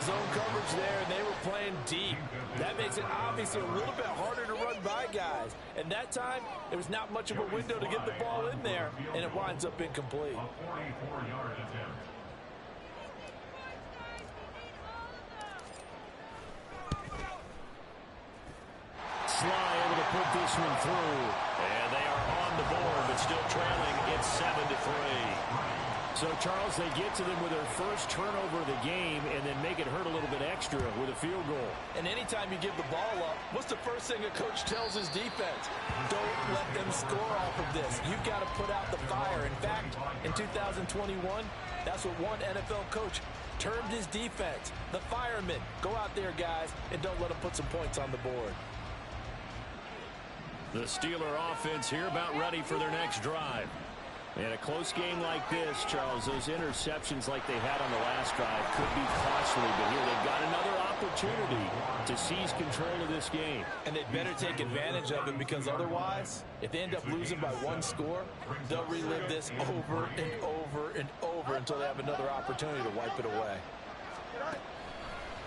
Zone coverage there, and they were playing deep. That makes it obviously a little bit harder to run by guys. And that time, there was not much of a window to get the ball in there, and it winds up incomplete. A 44-yard attempt. Sly able to put this one through. And they are on on the board, but still trailing. It's 7-3. So, Charles, they get to them with their first turnover of the game and then make it hurt a little bit extra with a field goal. And anytime you give the ball up, what's the first thing a coach tells his defense? Don't let them score off of this. You've got to put out the fire. In fact, in 2021, that's what one NFL coach termed his defense. The firemen. Go out there, guys, and don't let them put some points on the board. The Steeler offense here about ready for their next drive. In a close game like this, Charles, those interceptions like they had on the last drive could be costly, but here they've got another opportunity to seize control of this game. And they'd better take advantage of it, because otherwise, if they end up losing by one score, they'll relive this over and over and over until they have another opportunity to wipe it away.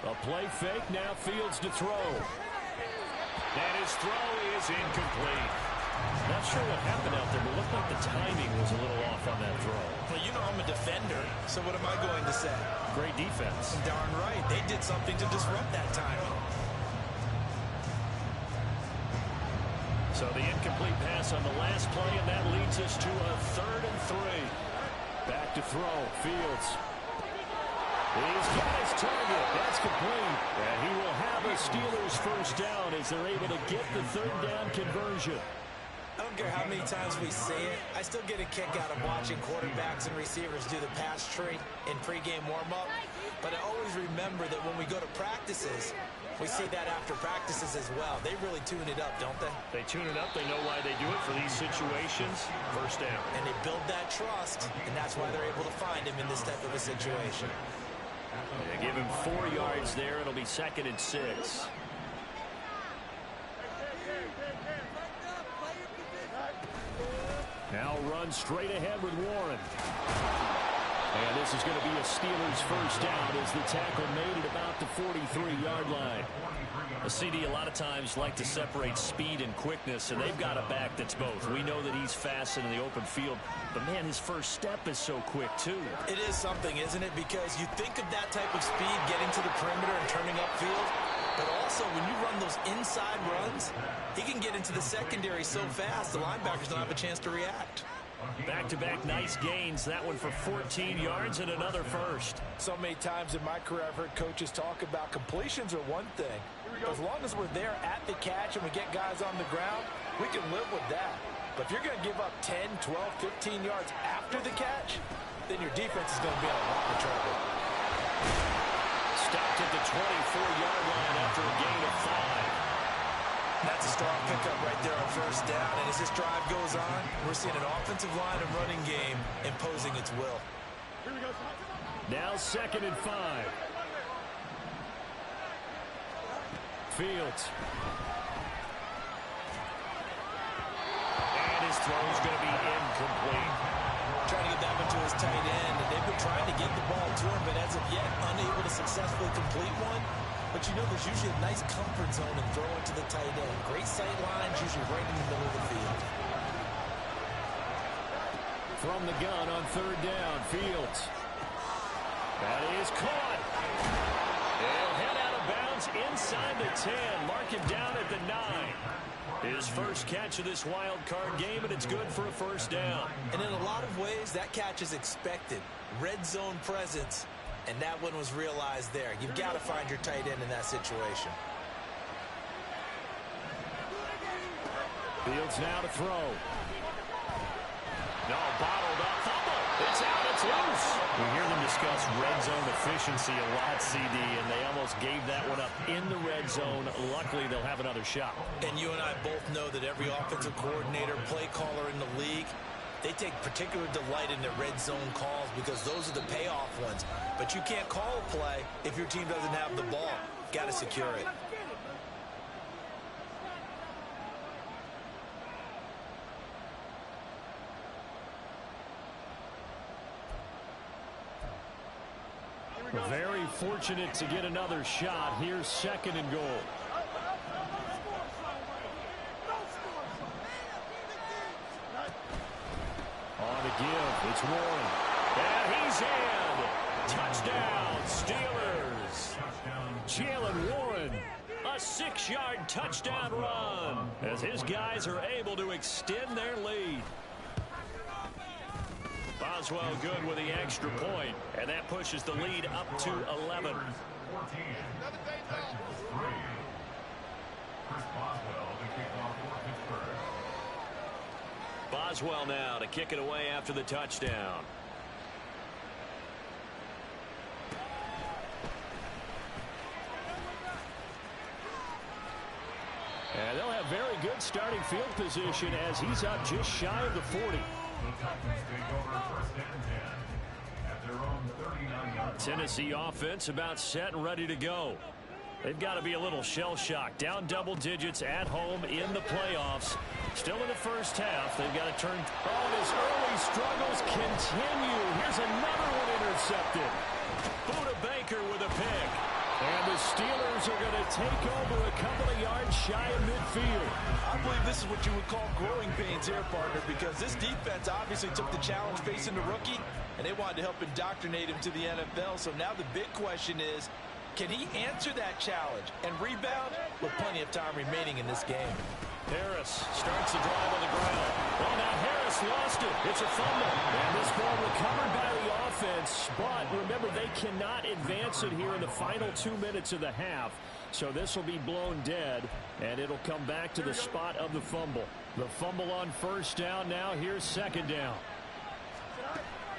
A play fake, now Fields to throw. And his throw is incomplete. Not sure what happened out there, but it looked like the timing was a little off on that throw. Well, you know I'm a defender, so what am I going to say? Great defense. Darn right. They did something to disrupt that timing. So the incomplete pass on the last play, and that leads us to a 3rd and 3. Back to throw. Fields. He's got his target. That's complete. And he will have a Steelers first down as they're able to get the 3rd down conversion. I don't care how many times we say it, I still get a kick out of watching quarterbacks and receivers do the pass tree in pregame warm-up. But I always remember that when we go to practices, we see that after practices as well. They really tune it up, don't they? They tune it up. They know why they do it for these situations. First down. And they build that trust, and that's why they're able to find him in this type of a situation. They give him 4 yards there. It'll be 2nd and 6. Now run straight ahead with Warren. And this is going to be a Steelers first down as the tackle made at about the 43-yard line. A CD a lot of times like to separate speed and quickness, and they've got a back that's both. We know that he's fast in the open field, but man, his first step is so quick too. It is something, isn't it? Because you think of that type of speed getting to the perimeter and turning upfield, but also when you run those inside runs, he can get into the secondary so fast the linebackers don't have a chance to react. Back-to-back nice gains. That one for 14 yards and another first. So many times in my career I've heard coaches talk about completions are one thing. As long as we're there at the catch and we get guys on the ground, we can live with that. But if you're going to give up 10, 12, 15 yards after the catch, then your defense is going to be in a lot of trouble. Stopped at the 24-yard line after a gain of 5. That's a strong pickup right there on first down. And as this drive goes on, we're seeing an offensive line and running game imposing its will. Now 2nd and 5. Fields. And his throw is going to be incomplete. Trying to get that one to his tight end. And they've been trying to get the ball to him, but as of yet, unable to successfully complete one. But you know there's usually a nice comfort zone and throw it to the tight end. Great sight lines, usually right in the middle of the field. From the gun on 3rd down, Fields. That is caught. They'll head out of bounds inside the 10. Mark him down at the 9. His first catch of this wild card game, and it's good for a first down. And in a lot of ways, that catch is expected. Red zone presence. And that one was realized there. You've got to find your tight end in that situation. Fields now to throw. No, bottled up. Fumble. It's out. It's loose. We hear them discuss red zone efficiency a lot, CD, and they almost gave that one up in the red zone. Luckily, they'll have another shot. And you and I both know that every offensive coordinator, play caller in the league, they take particular delight in their red zone calls because those are the payoff ones. But you can't call a play if your team doesn't have the ball. Got to secure it. Very fortunate to get another shot. Here's 2nd and goal. On the give, it's Warren. And he's in. Touchdown, Steelers. Jaylen Warren, a A 6-yard touchdown run as his guys are able to extend their lead. Boswell good with the extra point, and that pushes the lead up to 11. Boswell now to kick it away after the touchdown. And they'll have very good starting field position as he's up just shy of the 40. Tennessee offense about set and ready to go. They've got to be a little shell-shocked. Down double digits at home in the playoffs. Still in the first half. They've got to turn. Oh, his early struggles continue. Here's another one intercepted. Buda Baker with a pick. And the Steelers are going to take over a couple of yards shy of midfield. I believe this is what you would call growing pains here, partner, because this defense obviously took the challenge facing the rookie, and they wanted to help indoctrinate him to the NFL. So now the big question is, can he answer that challenge and rebound with plenty of time remaining in this game? Harris starts the drive on the ground. Well, now Harris lost it. It's a fumble. And this ball recovered by the offense. But remember, they cannot advance it here in the final 2 minutes of the half. So this will be blown dead, and it'll come back to the spot of the fumble. The fumble on first down now. Here's second down.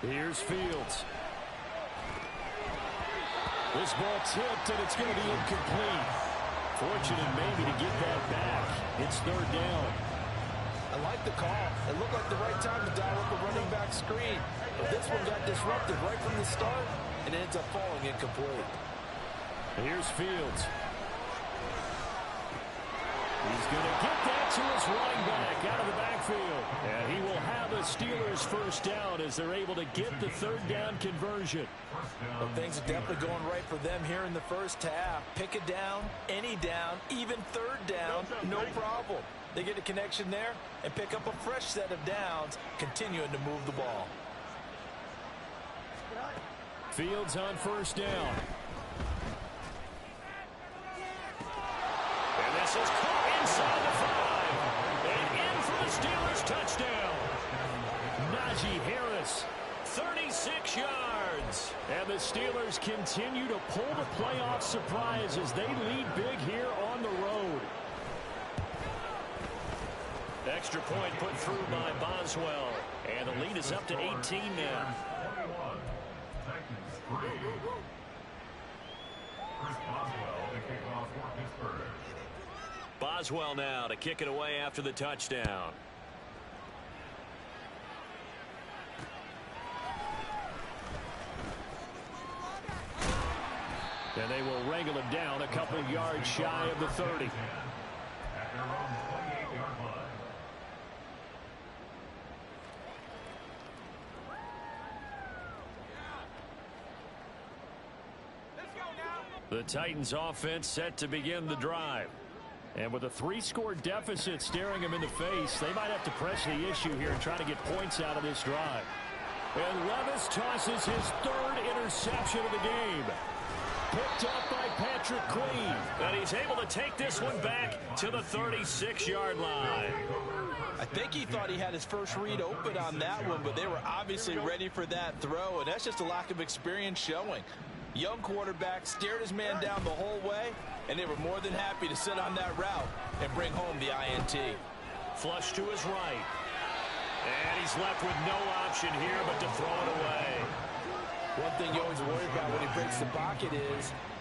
Here's Fields. This ball tipped, and it's going to be incomplete. Fortunate maybe to get that back. It's third down. I like the call. It looked like the right time to dial up a running back screen. But this one got disrupted right from the start, and it ends up falling incomplete. Here's Fields. He's going to get that to his running back out of the backfield. And he will have a Steelers first down as they're able to get the third down conversion. Well, things are definitely going right for them here in the first half. Pick a down, any down, even third down, no problem. They get a connection there and pick up a fresh set of downs, continuing to move the ball. Fields on first down. And this is caught inside the 5. And in for the Steelers touchdown. Najee Harris, 36 yards. And the Steelers continue to pull the playoff surprise as they lead big here on the road. Extra point put through by Boswell. And the lead is up to 18 now. Boswell now to kick it away after the touchdown. And they will wrangle him down a couple yards shy of the 30. The Titans offense set to begin the drive. And with a 3-score deficit staring them in the face, they might have to press the issue here and try to get points out of this drive. And Levis tosses his third interception of the game. Picked up by Patrick Queen. And he's able to take this one back to the 36-yard line. I think he thought he had his first read open on that one, but they were obviously ready for that throw, and that's just a lack of experience showing. Young quarterback stared his man down the whole way, and they were more than happy to sit on that route and bring home the INT. Flush to his right. And he's left with no option here but to throw it away. One thing you always worry about when he breaks the pocket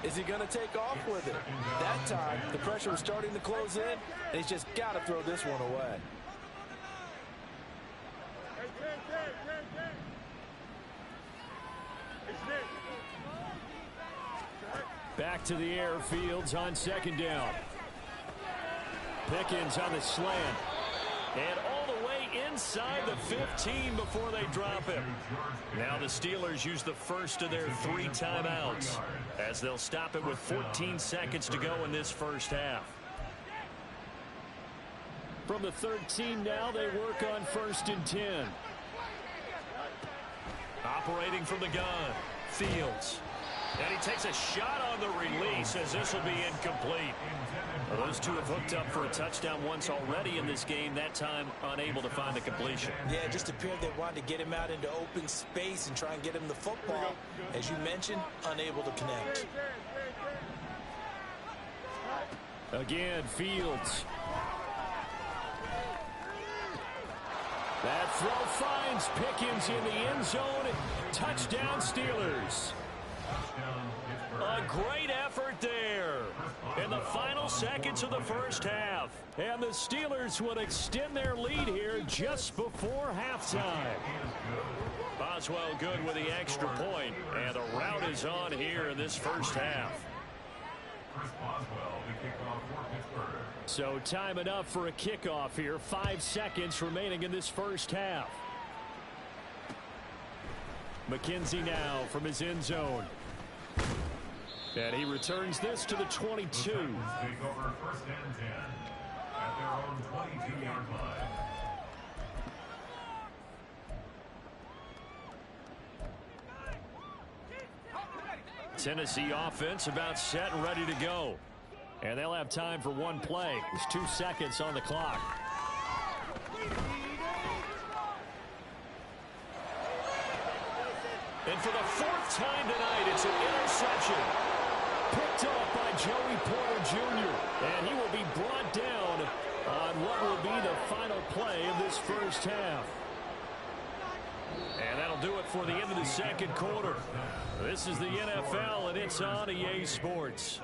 is he going to take off with it? That time, the pressure was starting to close in, and he's just got to throw this one away. Back to the air, Fields on second down. Pickens on the slant. And all the way inside the 15 before they drop him. Now the Steelers use the first of their 3 timeouts as they'll stop it with 14 seconds to go in this first half. From the 13 now, they work on 1st and 10. Operating from the gun, Fields. And he takes a shot on the release as this will be incomplete. Well, those two have hooked up for a touchdown once already in this game, that time unable to find the completion. Yeah, it just appeared they wanted to get him out into open space and try and get him the football. As you mentioned, unable to connect. Again, Fields. That throw finds Pickens in the end zone. Touchdown, Steelers. A great effort there in the final seconds of the first half. And the Steelers would extend their lead here just before halftime. Boswell good with the extra point, and the rout is on here in this first half. So time enough for a kickoff here. 5 seconds remaining in this first half. McKenzie now from his end zone. And he returns this to the 22. Take over first and 10 at their own 22-yard line. Tennessee offense about set and ready to go. And they'll have time for one play. There's 2 seconds on the clock. And for the 4th time tonight, it's an interception. Picked up by Joey Porter Jr. And he will be brought down on what will be the final play of this first half. And that'll do it for the end of the second quarter. This is the NFL, and it's on EA Sports.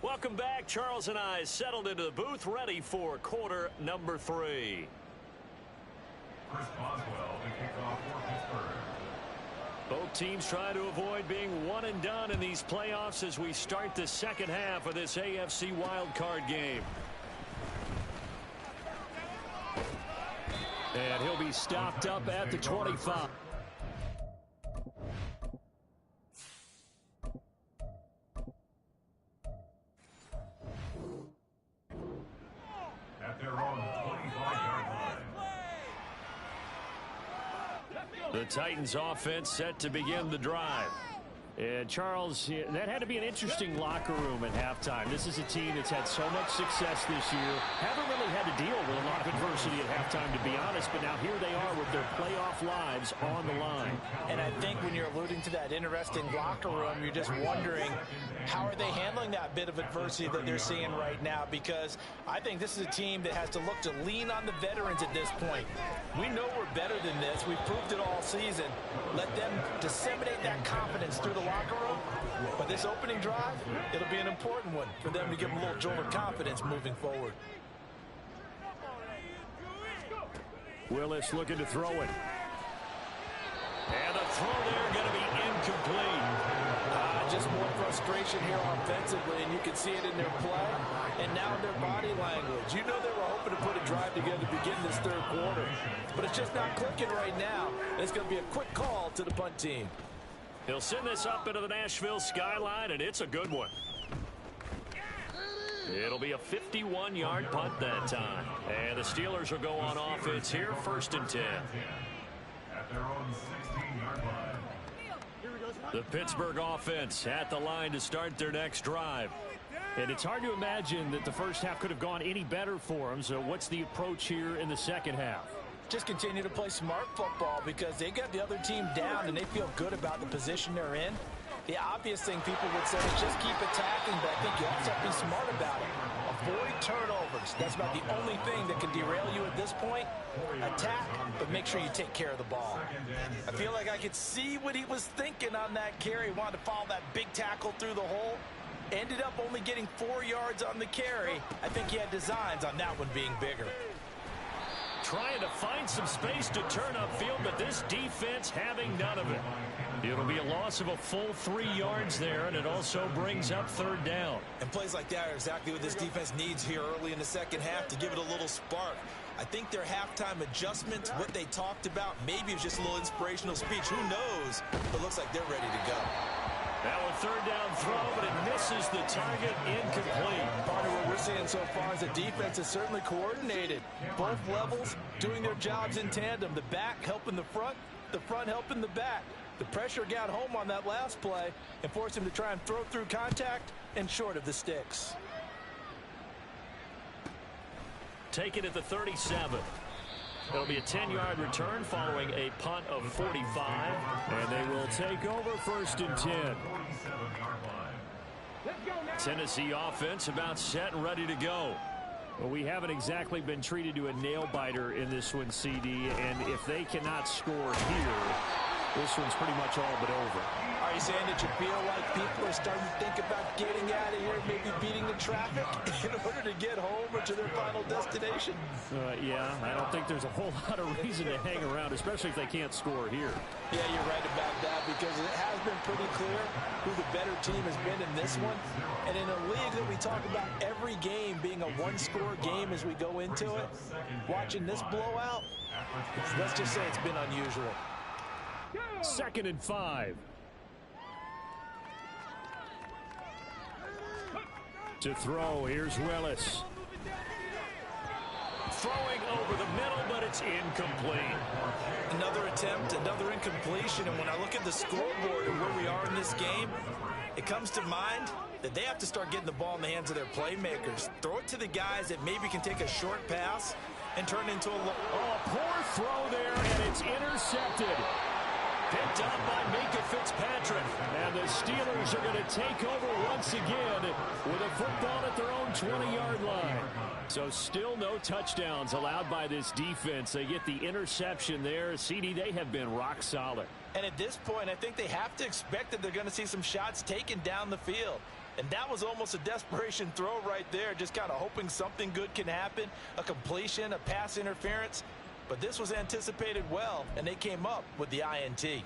Welcome back. Charles and I settled into the booth, ready for quarter number 3. Chris Boswell to kick off for Pittsburgh. Both teams trying to avoid being one and done in these playoffs as we start the second half of this AFC wildcard game. And he'll be stopped up at the 25. At their own 25-yard line. The Titans offense set to begin the drive. And Charles, that had to be an interesting locker room at halftime. This is a team that's had so much success this year. Haven't really had to deal with a lot of adversity at halftime, to be honest. But now here they are with their playoff lives on the line. And I think when you're alluding to that interesting locker room, you're just wondering, how are they handling that bit of adversity that they're seeing right now? Because I think this is a team that has to look to lean on the veterans at this point. We know we're better than this. We've proved it all season. Let them disseminate that confidence through the locker room. But this opening drive, it'll be an important one for them to give them a little jolt of confidence moving forward. Willis looking to throw it. And the throw there going to be incomplete. Just more frustration here offensively, and you can see it in their play and now in their body language. You know they were hoping to put a drive together to begin this third quarter, but it's just not clicking right now. It's going to be a quick call to the punt team. He'll send this up into the Nashville skyline, and it's a good one. It'll be a 51-yard punt that time. And the Steelers will go on offense here, 1st and 10. At their own 16-yard line. The Pittsburgh offense at the line to start their next drive. And it's hard to imagine that the first half could have gone any better for them. So what's the approach here in the second half? Just continue to play smart football because they got the other team down and they feel good about the position they're in. The obvious thing people would say is just keep attacking, but I think you also have to be smart about it. Avoid turnovers. That's about the only thing that can derail you at this point. Attack, but make sure you take care of the ball. I feel like I could see what he was thinking on that carry. He wanted to follow that big tackle through the hole. Ended up only getting 4 yards on the carry. I think he had designs on that one being bigger. trying to find some space to turn upfield, but this defense having none of it. It'll be a loss of a full 3 yards there, and it also brings up third down. And plays like that are exactly what this defense needs here early in the second half to give it a little spark. I think their halftime adjustment, what they talked about, maybe it was just a little inspirational speech. Who knows? But it looks like they're ready to go. Now a third down throw, but it misses the target, incomplete. Part of what we're seeing so far is the defense is certainly coordinated. Both levels doing their jobs in tandem. The back helping the front helping the back. The pressure got home on that last play and forced him to try and throw through contact and short of the sticks. Take it at the 37. It'll be a 10-yard return following a punt of 45. And they will take over first and 10. Tennessee offense about set and ready to go. Well, we haven't exactly been treated to a nail-biter in this one, CD. And if they cannot score here, this one's pretty much all but over. Are you saying that you feel like people are starting to think about getting out of here, maybe beating the traffic in order to get home or to their final destination? Yeah, I don't think there's a whole lot of reason to hang around, especially if they can't score here. Yeah, you're right about that because it has been pretty clear who the better team has been in this one. And in a league that we talk about every game being a one-score game as we go into it, watching this blowout, let's just say it's been unusual. 2nd and 5. To throw, here's Willis. Throwing over the middle, but it's incomplete. Another attempt, another incompletion, and when I look at the scoreboard and where we are in this game, it comes to mind that they have to start getting the ball in the hands of their playmakers. Throw it to the guys that maybe can take a short pass and turn it into a... poor throw there, and it's intercepted. Picked up by Minkah Fitzpatrick. And the Steelers are going to take over once again with a football at their own 20-yard line. So still no touchdowns allowed by this defense. They get the interception there. CD, they have been rock solid. And at this point, I think they have to expect that they're going to see some shots taken down the field. And that was almost a desperation throw right there, just kind of hoping something good can happen, a completion, a pass interference. But this was anticipated well, and they came up with the INT.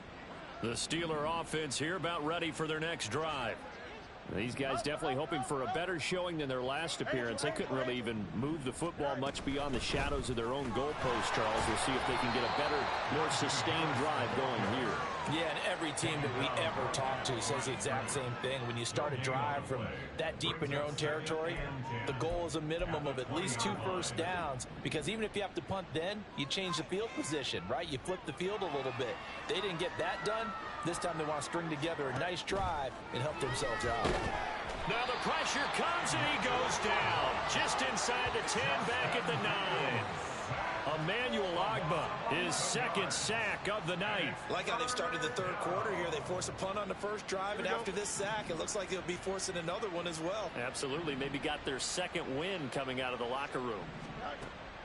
The Steeler offense here about ready for their next drive. These guys definitely hoping for a better showing than their last appearance. They couldn't really even move the football much beyond the shadows of their own goalpost, Charles. We'll see if they can get a better, more sustained drive going here. Yeah, and every team that we ever talk to says the exact same thing. When you start a drive from that deep in your own territory, the goal is a minimum of at least 2 first downs, because even if you have to punt then, you change the field position, right? You flip the field a little bit. They didn't get that done. This time they want to string together a nice drive and help themselves out. Now the pressure comes and he goes down. Just inside the 10, back at the 9. Emmanuel Ogbah, his 2nd sack of the night. Like how they've started the third quarter here. They force a punt on the first drive, and after this sack, it looks like they'll be forcing another one as well. Absolutely. Maybe got their 2nd win coming out of the locker room.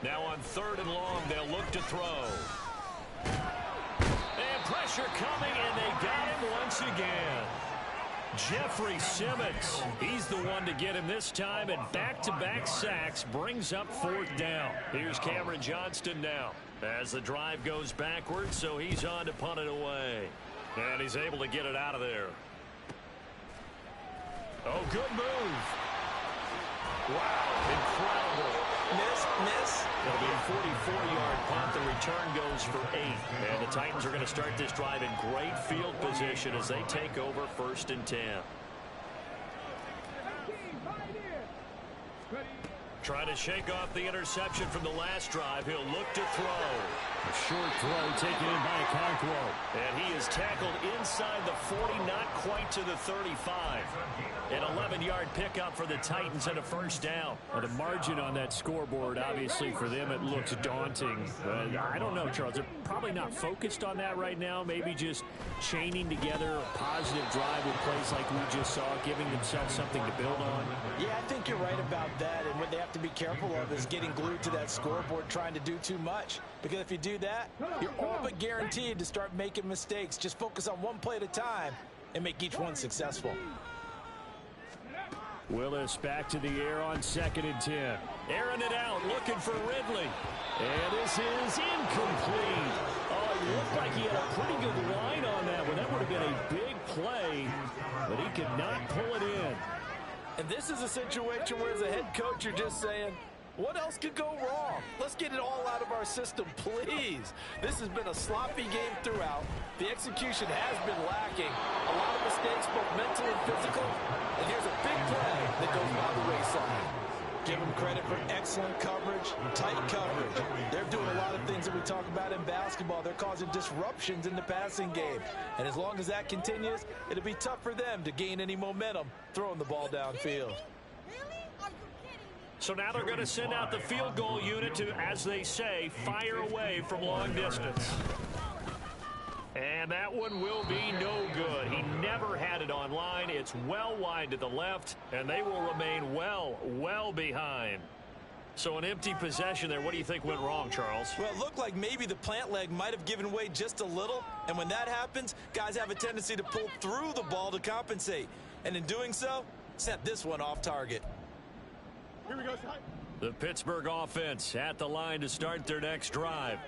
Now on 3rd and long, they'll look to throw. And pressure coming, and they got him once again. Jeffrey Simmons, he's the one to get him this time, and back-to-back sacks brings up 4th down. Here's Cameron Johnston now as the drive goes backwards, so he's on to punt it away. And he's able to get it out of there. Oh, good move. Wow, incredible. Miss. It'll be a 44-yard punt. The return goes for 8. And the Titans are going to start this drive in great field position as they take over 1st and 10. Trying to shake off the interception from the last drive. He'll look to throw. A short throw taken in by Okonkwo. And he is tackled inside the 40, not quite to the 35. An 11-yard pickup for the Titans and a 1st down. Well, the margin on that scoreboard, obviously, for them, it looks daunting. I don't know, Charles. They're probably not focused on that right now. Maybe just chaining together a positive drive with plays like we just saw, giving themselves something to build on. Yeah, I think you're right about that. And what they have to be careful of is getting glued to that scoreboard, trying to do too much. Because if you do that, you're all but guaranteed to start making mistakes. Just focus on one play at a time and make each one successful. Willis back to the air on 2nd and 10. Airing it out, looking for Ridley. And this is incomplete. Oh, it looked like he had a pretty good line on that one. That would have been a big play, but he could not pull it in. And this is a situation where as a head coach, you're just saying, what else could go wrong? Let's get it all out of our system, please. This has been a sloppy game throughout. The execution has been lacking. A lot of mistakes, both mental and physical. And here's a big play that goes by the wayside. Give them credit for excellent coverage, tight coverage. They're doing a lot of things that we talk about in basketball. They're causing disruptions in the passing game. And as long as that continues, it'll be tough for them to gain any momentum throwing the ball downfield. So now they're going to send out the field goal unit to, as they say, fire away from long distance. And that one will be no good. He never had it on line. It's well wide to the left, and they will remain well behind. So an empty possession there. What do you think went wrong, Charles? Well, it looked like maybe the plant leg might have given way just a little, and when that happens, guys have a tendency to pull through the ball to compensate. And in doing so, sent this one off target. Here we go, Ty. The Pittsburgh offense at the line to start their next drive.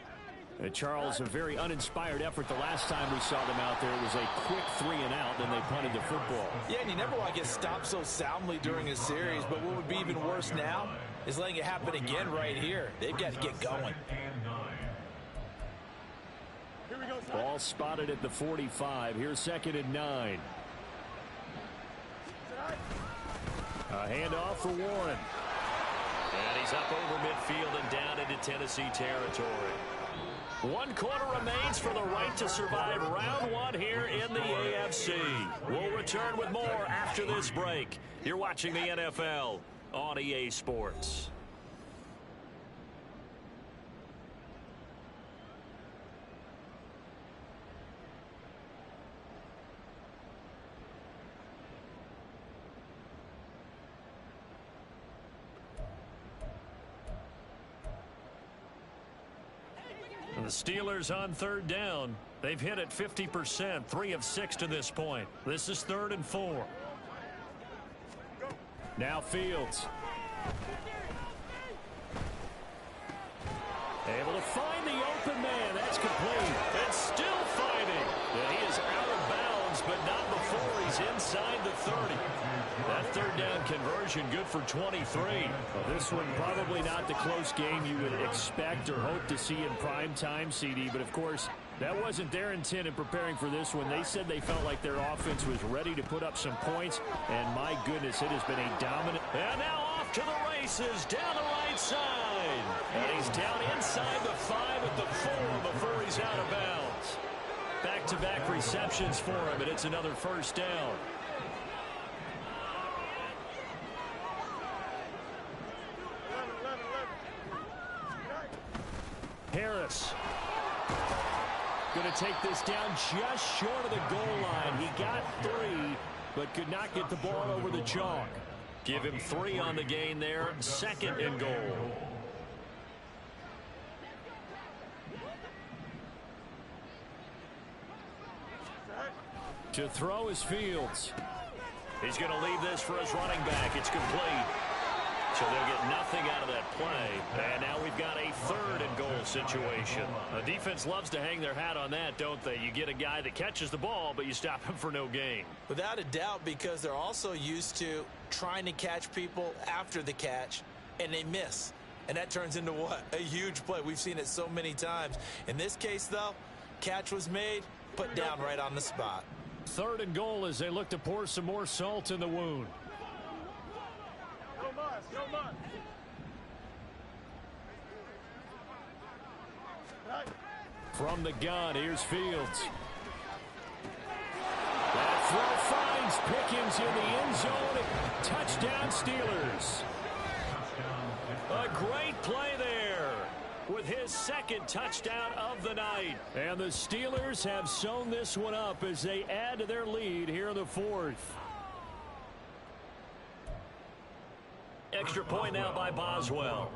And Charles, a very uninspired effort the last time we saw them out there. It was a quick 3 and out, then they punted the football. Yeah, and you never want to get stopped so soundly during a series, but what would be even worse now is letting it happen again right here. They've got to get going. Here we go, Ty. Ball spotted at the 45. Here's 2nd and 9. A handoff for Warren. And he's up over midfield and down into Tennessee territory. 1 quarter remains for the right to survive round 1 here in the AFC. We'll return with more after this break. You're watching the NFL on EA Sports. The Steelers on 3rd down. They've hit it 50%, 3 of 6 to this point. This is 3rd and 4. Now Fields. Able to find the open man. That's complete. And still fighting. And he is out of bounds, but not before he's inside the 30. That 3rd down conversion good for 23. Well, this one probably not the close game you would expect or hope to see in prime time, CD. But, of course, that wasn't their intent in preparing for this one. They said they felt like their offense was ready to put up some points. And, my goodness, it has been a dominant. And now off to the races down the right side. And he's down inside the 5 at the 4 before he's out of bounds. Back-to-back receptions for him, and it's another 1st down. Harris going to take this down just short of the goal line. He got 3, but could not get the ball over the chalk. Give him 3 on the gain there. 2nd and goal. To throw is Fields. He's going to leave this for his running back. It's complete. So they'll get nothing out of that play. And now we've got a 3rd and goal situation. The defense loves to hang their hat on that, don't they? You get a guy that catches the ball, but you stop him for no gain. Without a doubt, because they're also used to trying to catch people after the catch, and they miss. And that turns into what? A huge play. We've seen it so many times. In this case, though, catch was made, put down right on the spot. 3rd and goal as they look to pour some more salt in the wound. From the gun, here's Fields. That throw finds Pickens in the end zone. Touchdown, Steelers. A great play there with his 2nd touchdown of the night. And the Steelers have sewn this one up as they add to their lead here in the 4th. Extra point now by Boswell.